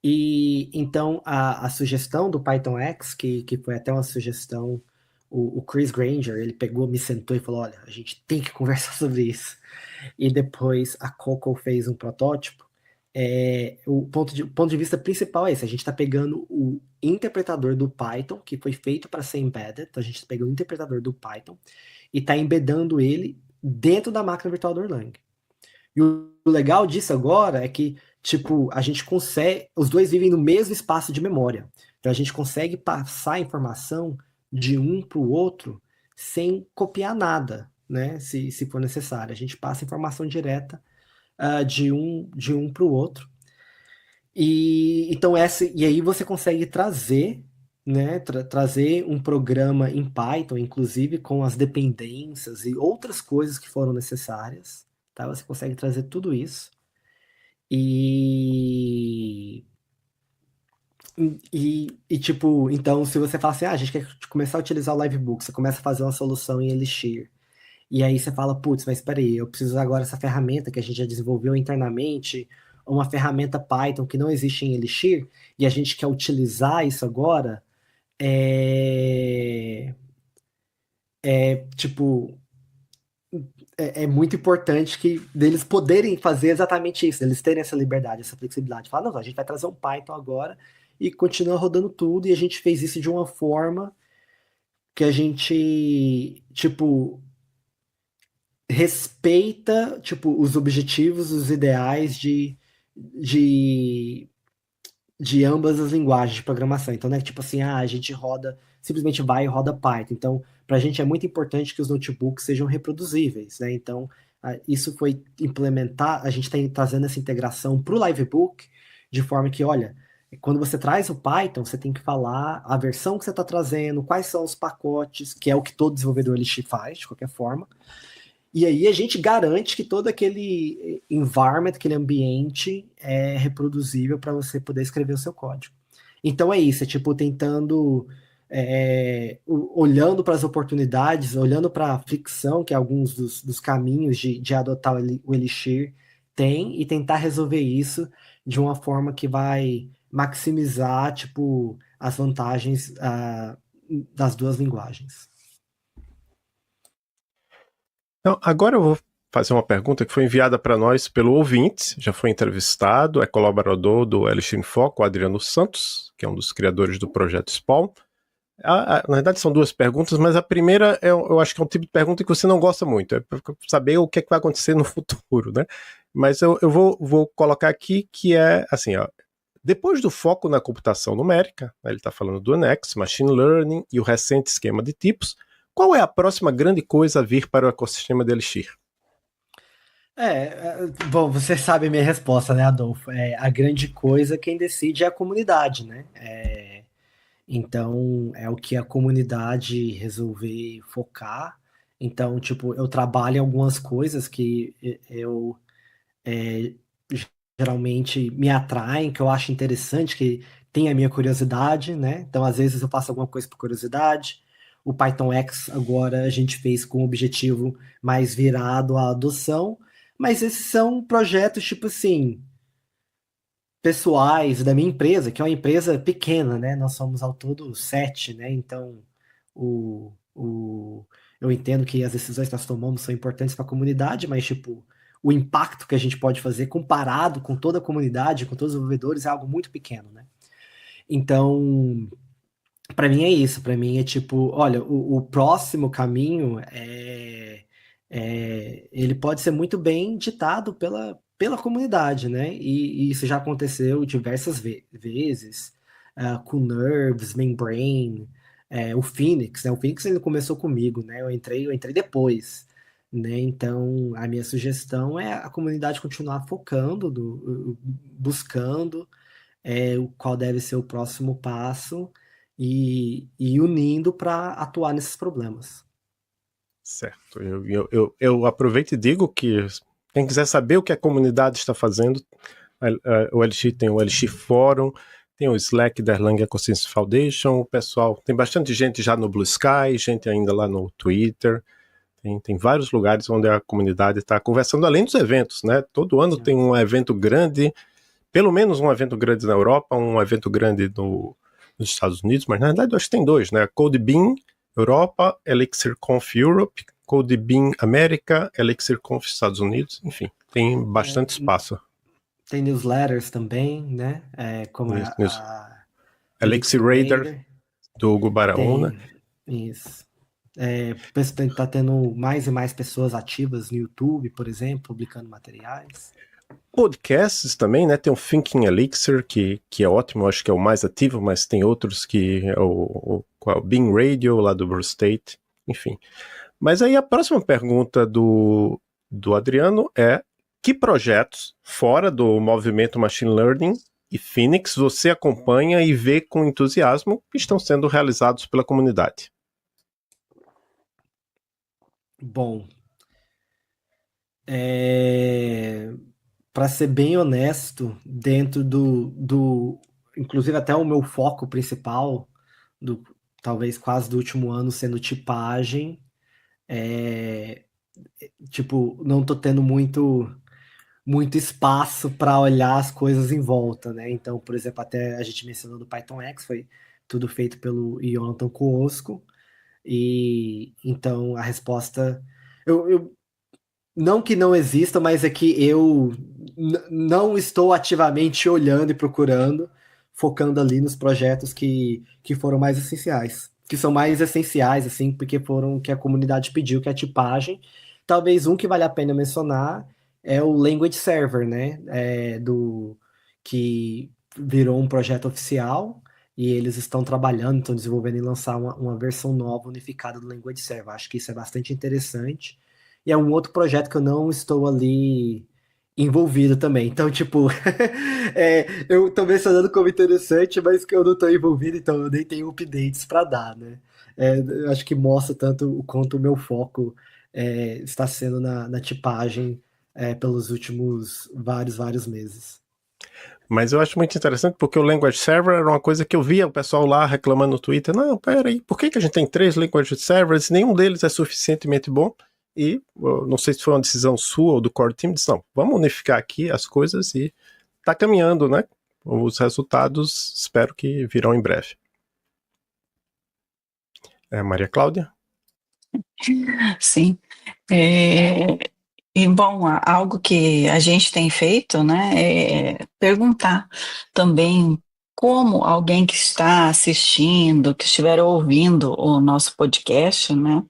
E então a sugestão do Python X, que foi até uma sugestão, o Chris Granger, ele pegou, me sentou e falou, olha, a gente tem que conversar sobre isso. E depois a Coco fez um protótipo. O ponto de vista principal é esse, a gente está pegando o interpretador do Python, que foi feito para ser embedded, então a gente pegou o interpretador do Python e está embedando ele dentro da máquina virtual do Erlang. E o legal disso agora é que, tipo, a gente consegue, os dois vivem no mesmo espaço de memória. Então a gente consegue passar a informação de um para o outro sem copiar nada, né? Se for necessário. A gente passa a informação direta de um para o outro. Então e aí você consegue trazer, né? Trazer um programa em Python, inclusive com as dependências e outras coisas que foram necessárias. Tá? Você consegue trazer tudo isso. Tipo, então, se você fala assim, a gente quer começar a utilizar o Livebook, você começa a fazer uma solução em Elixir. E aí você fala, putz, mas espera aí, eu preciso agora dessa ferramenta que a gente já desenvolveu internamente, uma ferramenta Python que não existe em Elixir, e a gente quer utilizar isso agora, tipo, é muito importante que deles poderem fazer exatamente isso, eles terem essa liberdade, essa flexibilidade. Falar, não, a gente vai trazer um Python agora e continua rodando tudo, e a gente fez isso de uma forma que a gente, tipo, respeita, tipo, os objetivos, os ideais de ambas as linguagens de programação. Então, não é tipo assim, a gente simplesmente vai e roda Python. Então, para a gente é muito importante que os notebooks sejam reproduzíveis, né? Então, isso foi implementar, a gente está trazendo essa integração para o Livebook, de forma que, olha, quando você traz o Python, você tem que falar a versão que você está trazendo, quais são os pacotes, que é o que todo desenvolvedor Elixir faz, de qualquer forma. E aí a gente garante que todo aquele environment, aquele ambiente é reproduzível para você poder escrever o seu código. Então é isso, é tipo tentando, olhando para as oportunidades, olhando para a fricção que alguns dos caminhos de adotar o Elixir tem e tentar resolver isso de uma forma que vai maximizar, tipo, as vantagens das duas linguagens. Então, agora eu vou fazer uma pergunta que foi enviada para nós pelo ouvinte, já foi entrevistado, é colaborador do Elixir in Foco, o Adriano Santos, que é um dos criadores do projeto Spawn. Na verdade são duas perguntas, mas a primeira eu acho que é um tipo de pergunta que você não gosta muito, é para saber o que é que vai acontecer no futuro, né? Mas eu vou colocar aqui que é assim, ó, depois do foco na computação numérica, né, ele está falando do NX, Machine Learning e o recente esquema de tipos, qual é a próxima grande coisa a vir para o ecossistema de Elixir? Bom, você sabe a minha resposta, né, Adolfo? A grande coisa, quem decide é a comunidade, né? Então, é o que a comunidade resolver focar, Então, tipo, eu trabalho em algumas coisas que eu geralmente me atraem, que eu acho interessante, que tem a minha curiosidade, né? Então, às vezes eu faço alguma coisa por curiosidade. O Python X agora a gente fez com um objetivo mais virado à adoção, mas esses são projetos, tipo assim, pessoais da minha empresa, que é uma empresa pequena, né? Nós somos ao todo 7, né? Então, eu entendo que as decisões que nós tomamos são importantes para a comunidade, mas, tipo, o impacto que a gente pode fazer comparado com toda a comunidade, com todos os desenvolvedores, é algo muito pequeno, né? Então, para mim é isso. Para mim é tipo, olha, o próximo caminho ele pode ser muito bem ditado pela comunidade, né? E isso já aconteceu diversas vezes com Nerves, Membrane, o Phoenix, né? O Phoenix ele começou comigo, né? Eu entrei depois, né? Então a minha sugestão é a comunidade continuar focando, buscando qual deve ser o próximo passo e unindo para atuar nesses problemas. Certo. Eu aproveito e digo que quem quiser saber o que a comunidade está fazendo, o LX tem o LX Fórum, tem o Slack da Erlang Ecosystem Foundation, o pessoal, tem bastante gente já no Blue Sky, gente ainda lá no Twitter, tem vários lugares onde a comunidade está conversando, além dos eventos, né? Todo ano tem um evento grande, pelo menos um evento grande na Europa, um evento grande nos Estados Unidos, mas na verdade eu acho que tem dois, né? CodeBeam Europa, ElixirConf Europe, CodeBeam América, ElixirConf Estados Unidos, enfim, tem bastante espaço. Tem newsletters também, né? Como a Elixir Raider, do Hugo Barahona. Isso. Está tendo mais e mais pessoas ativas no YouTube, por exemplo, publicando materiais. Podcasts também, né? Tem o Thinking Elixir, que é ótimo, acho que é o mais ativo, mas tem outros que é o Beam Radio, lá do Bruce State, enfim. Mas aí a próxima pergunta do Adriano é: que projetos, fora do movimento Machine Learning e Phoenix, você acompanha e vê com entusiasmo que estão sendo realizados pela comunidade? Bom, para ser bem honesto, dentro inclusive até o meu foco principal, talvez quase do último ano sendo tipagem, tipo, não tô tendo muito espaço para olhar as coisas em volta, né? Então, por exemplo, até a gente mencionou do Python X, foi tudo feito pelo Jonathan Kowalski, e então a resposta, eu não que não exista, mas é que eu não estou ativamente olhando e procurando, focando ali nos projetos que foram mais essenciais. Que são mais essenciais, assim, porque foram o que a comunidade pediu, que é a tipagem. Talvez um que vale a pena mencionar é o Language Server, né? Que virou um projeto oficial e eles estão trabalhando, estão desenvolvendo e lançar uma versão nova unificada do Language Server. Acho que isso é bastante interessante. E é um outro projeto que eu não estou ali envolvido também. Então, tipo, eu tô mencionando como interessante, mas que eu não estou envolvido, então eu nem tenho updates para dar, né? Eu acho que mostra tanto o quanto o meu foco está sendo na tipagem pelos últimos vários meses. Mas eu acho muito interessante porque o Language Server era uma coisa que eu via o pessoal lá reclamando no Twitter. Não, peraí, por que a gente tem 3 Language Servers e nenhum deles é suficientemente bom? E não sei se foi uma decisão sua ou do core team, disse, não, vamos unificar aqui as coisas e tá caminhando, né? Os resultados espero que virão em breve. Maria Cláudia? Sim. E, bom, algo que a gente tem feito, né, é perguntar também como alguém que está assistindo, que estiver ouvindo o nosso podcast, né,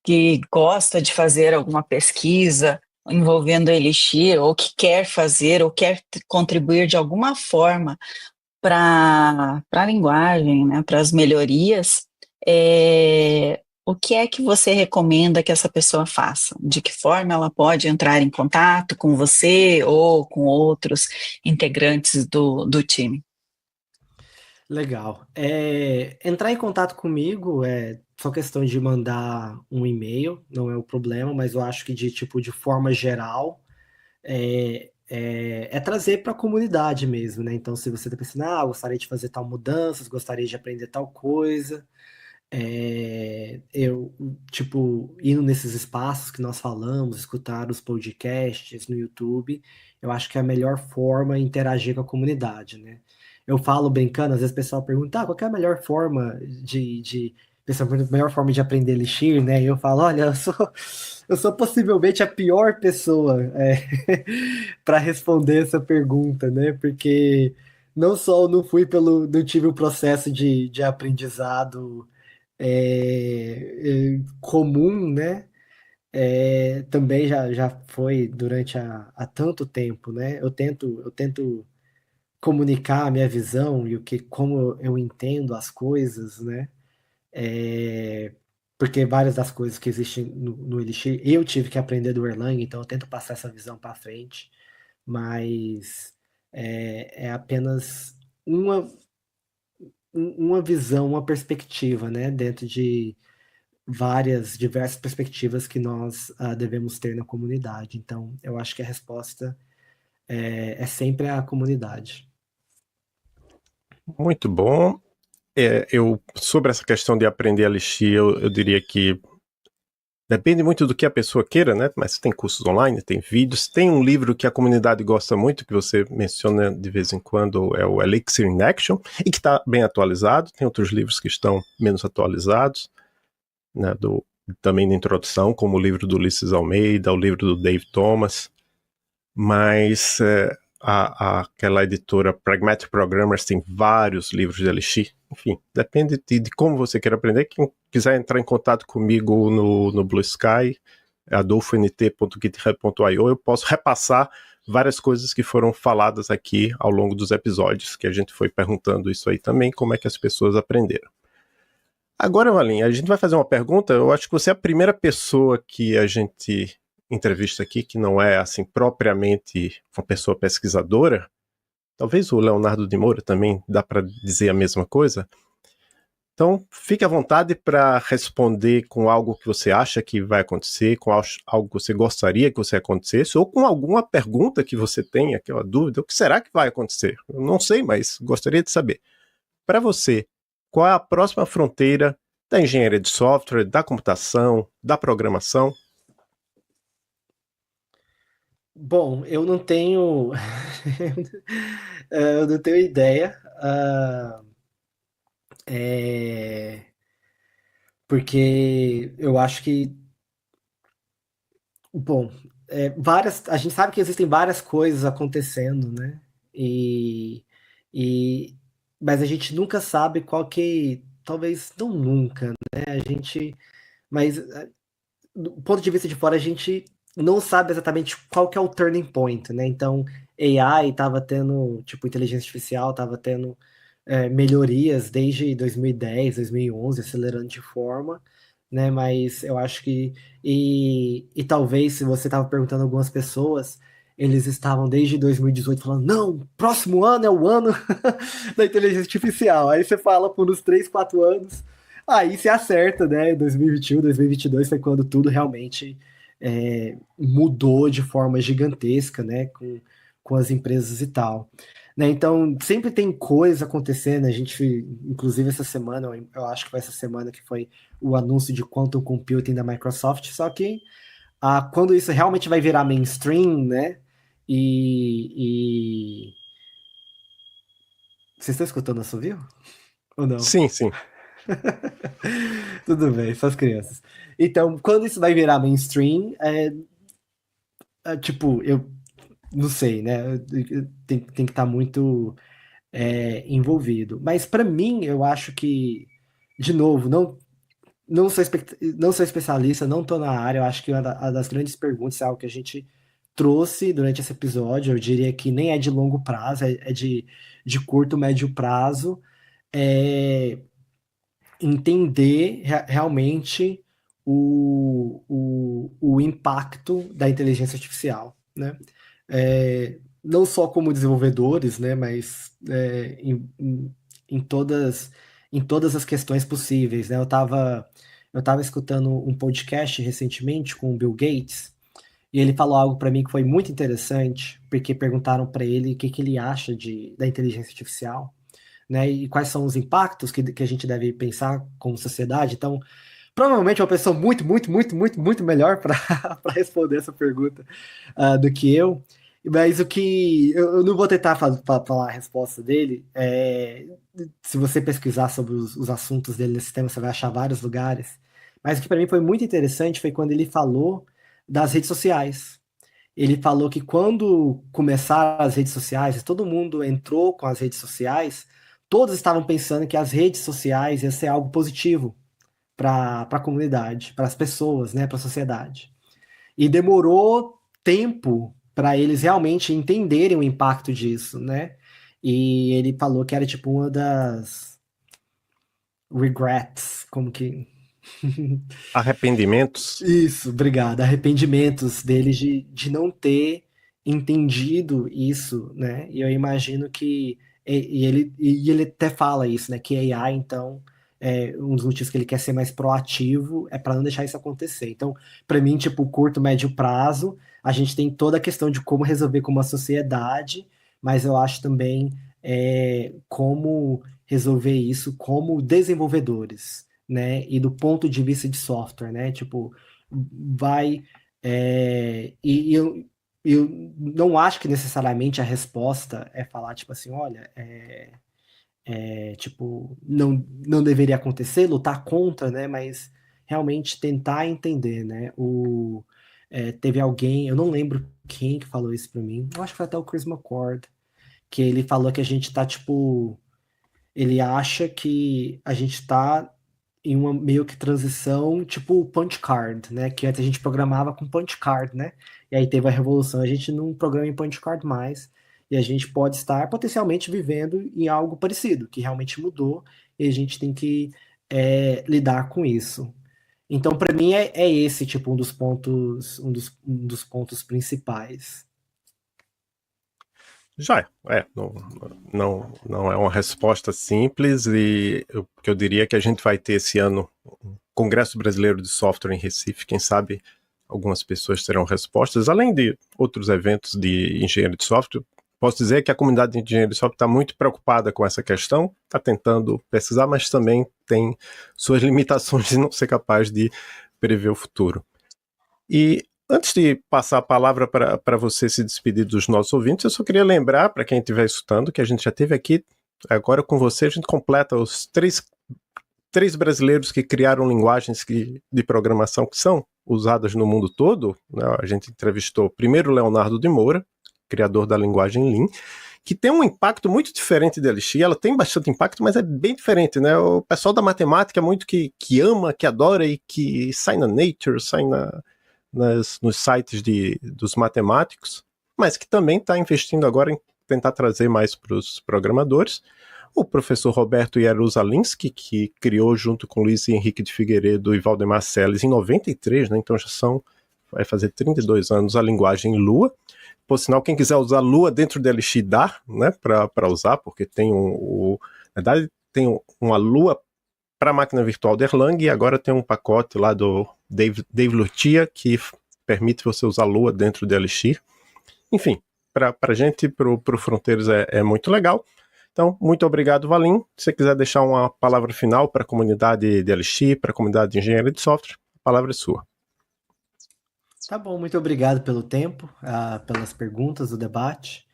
que gosta de fazer alguma pesquisa envolvendo Elixir, ou que quer fazer, ou quer contribuir de alguma forma para a linguagem, né, para as melhorias, o que é que você recomenda que essa pessoa faça? De que forma ela pode entrar em contato com você ou com outros integrantes do time? Legal. Entrar em contato comigo só questão de mandar um e-mail, não é o problema, mas eu acho que de forma geral, é trazer para a comunidade mesmo, né? Então, se você está pensando, gostaria de fazer tal mudança, gostaria de aprender tal coisa, eu, tipo, indo nesses espaços que nós falamos, escutar os podcasts no YouTube, eu acho que é a melhor forma de interagir com a comunidade, né? Eu falo brincando, às vezes o pessoal pergunta, qual que é a melhor forma pessoal pergunta, a melhor forma de aprender Elixir, né? E eu falo, olha, eu sou possivelmente a pior pessoa para responder essa pergunta, né? Porque não só eu não tive o processo de aprendizado comum, né? Também já foi durante há tanto tempo, né? Eu tento comunicar a minha visão e como eu entendo as coisas, né? Porque várias das coisas que existem no Elixir eu tive que aprender do Erlang, então eu tento passar essa visão para frente, mas é apenas uma visão, uma perspectiva, né? Dentro de diversas perspectivas que nós devemos ter na comunidade. Então, eu acho que a resposta é sempre a comunidade. Muito bom. Sobre essa questão de aprender Elixir, eu diria que depende muito do que a pessoa queira, né? Mas tem cursos online, tem vídeos, tem um livro que a comunidade gosta muito, que você menciona de vez em quando, é o Elixir in Action, e que está bem atualizado. Tem outros livros que estão menos atualizados, né? Também de introdução, como o livro do Ulisses Almeida, o livro do Dave Thomas, mas aquela editora Pragmatic Programmers tem vários livros de Elixir. Enfim, depende de como você quer aprender. Quem quiser entrar em contato comigo no Blue Sky, adolfont.github.io, eu posso repassar várias coisas que foram faladas aqui ao longo dos episódios, que a gente foi perguntando isso aí também, como é que as pessoas aprenderam. Agora, Valinha, a gente vai fazer uma pergunta. Eu acho que você é a primeira pessoa que a gente entrevista aqui que não é, assim, propriamente uma pessoa pesquisadora. Talvez o Leonardo de Moura também dá para dizer a mesma coisa. Então, fique à vontade para responder com algo que você acha que vai acontecer, com algo que você gostaria que você acontecesse, ou com alguma pergunta que você tenha, aquela dúvida, o que será que vai acontecer? Eu não sei, mas gostaria de saber. Para você, qual é a próxima fronteira da engenharia de software, da computação, da programação? Bom, eu não tenho eu não tenho ideia, porque eu acho que, bom, a gente sabe que existem várias coisas acontecendo, né? E, e, mas a gente nunca sabe qual que, talvez não nunca, né? Mas do ponto de vista de fora, a gente não sabe exatamente qual que é o turning point, né? Então, AI estava tendo, tipo, inteligência artificial estava tendo melhorias desde 2010, 2011, acelerando de forma, né? Mas eu acho que e talvez se você estava perguntando a algumas pessoas, eles estavam desde 2018 falando, não, próximo ano é o ano da inteligência artificial. Aí você fala por uns 3, 4 anos, aí você acerta, né? 2021, 2022 foi quando tudo realmente mudou de forma gigantesca, né? Com as empresas e tal. Né? Então, sempre tem coisa acontecendo. A gente, inclusive essa semana, eu acho que foi essa semana que foi o anúncio de Quantum Computing da Microsoft, só que quando isso realmente vai virar mainstream, né? Vocês estão escutando o assovio? Ou não? Sim, sim. Tudo bem, só as crianças. Então, quando isso vai virar mainstream, tipo, eu não sei, né? Tem que estar muito envolvido. Mas para mim, eu acho que, de novo, não sou especialista, não estou na área. Eu acho que uma das grandes perguntas é algo que a gente trouxe durante esse episódio. Eu diria que nem é de longo prazo, é de curto, médio prazo. Entender realmente o impacto da inteligência artificial, né? Não só como desenvolvedores, né, mas em todas as questões possíveis, né? Eu estava eu estava escutando um podcast recentemente com o Bill Gates, e ele falou algo para mim que foi muito interessante, porque perguntaram para ele o que ele acha da inteligência artificial, né? E quais são os impactos que a gente deve pensar como sociedade. Então, provavelmente uma pessoa muito, muito, muito, muito, muito melhor para responder essa pergunta do que eu. Mas o que eu não vou tentar falar a resposta dele. Se você pesquisar sobre os assuntos dele nesse tema, você vai achar vários lugares. Mas o que para mim foi muito interessante foi quando ele falou das redes sociais. Ele falou que quando começaram as redes sociais, todo mundo entrou com as redes sociais, todos estavam pensando que as redes sociais ia ser algo positivo para a comunidade, para as pessoas, né, para a sociedade. E demorou tempo para eles realmente entenderem o impacto disso, né? E ele falou que era tipo uma das regrets, como que Arrependimentos? Isso, obrigado. Arrependimentos deles de não ter entendido isso, né? E eu imagino que ele até fala isso, né? Que a AI, então, um dos motivos que ele quer ser mais proativo é para não deixar isso acontecer. Então, para mim, tipo, curto, médio prazo, a gente tem toda a questão de como resolver como uma sociedade, mas eu acho também como resolver isso como desenvolvedores, né? E do ponto de vista de software, né? Tipo, vai. E eu não acho que necessariamente a resposta é falar, tipo assim, olha, tipo, não deveria acontecer, lutar contra, né? Mas realmente tentar entender, né? Teve alguém, eu não lembro quem que falou isso para mim, eu acho que foi até o Chris McCord, que ele falou que a gente tá, tipo, ele acha que a gente tá em uma meio que transição, tipo punch card, né? Que antes a gente programava com punch card, né? E aí teve a revolução, a gente não programa em punch card mais, e a gente pode estar potencialmente vivendo em algo parecido, que realmente mudou, e a gente tem que lidar com isso. Então, para mim, é esse, tipo, um dos pontos principais. Já não é uma resposta simples e eu diria que a gente vai ter esse ano um Congresso Brasileiro de Software em Recife, quem sabe algumas pessoas terão respostas, além de outros eventos de engenharia de software. Posso dizer que a comunidade de engenharia de software está muito preocupada com essa questão, está tentando pesquisar, mas também tem suas limitações de não ser capaz de prever o futuro. E antes de passar a palavra para você se despedir dos nossos ouvintes, eu só queria lembrar para quem estiver escutando que a gente já teve aqui, agora com você, a gente completa os três brasileiros que criaram linguagens de programação que são usadas no mundo todo, né? A gente entrevistou primeiro o Leonardo de Moura, criador da linguagem Lean, que tem um impacto muito diferente da Elixir. Ela tem bastante impacto, mas é bem diferente, né? O pessoal da matemática é muito que ama, que adora e que sai na Nature, sai nos sites dos matemáticos, mas que também está investindo agora em tentar trazer mais para os programadores. O professor Roberto Jarusalinski, que criou junto com Luiz Henrique de Figueiredo e Valdemar Selles em 93, né? Então vai fazer 32 anos a linguagem Lua. Por sinal, quem quiser usar Lua dentro do Elixir dá, né, para usar, porque tem na verdade tem uma Lua para a máquina virtual da Erlang, e agora tem um pacote lá do Dave Lucia que permite você usar Lua dentro do Elixir. Enfim, para a gente, para o Fronteiras é muito legal. Então, muito obrigado, Valim. Se você quiser deixar uma palavra final para a comunidade de Elixir, para a comunidade de engenharia de software, a palavra é sua. Tá bom, muito obrigado pelo tempo, pelas perguntas, o debate.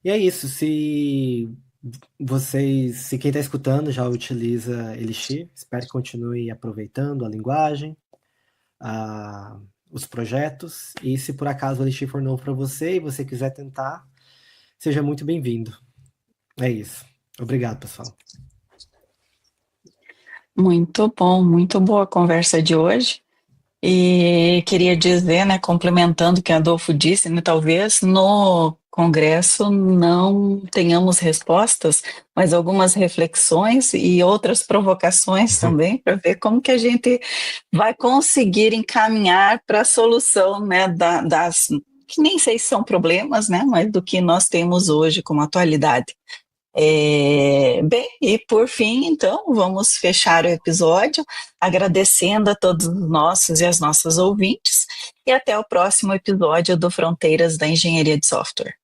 E é isso, se quem está escutando já utiliza Elixir, espero que continue aproveitando a linguagem, os projetos, e se por acaso o Elixir for novo para você e você quiser tentar, seja muito bem-vindo. É isso. Obrigado, pessoal. Muito bom, muito boa a conversa de hoje. E queria dizer, né, complementando o que Adolfo disse, né, talvez no Congresso não tenhamos respostas, mas algumas reflexões e outras provocações também, para ver como que a gente vai conseguir encaminhar para a solução, né, que nem sei se são problemas, né, mas do que nós temos hoje como atualidade. Bem, e por fim, então, vamos fechar o episódio agradecendo a todos os nossos e as nossas ouvintes e até o próximo episódio do Fronteiras da Engenharia de Software.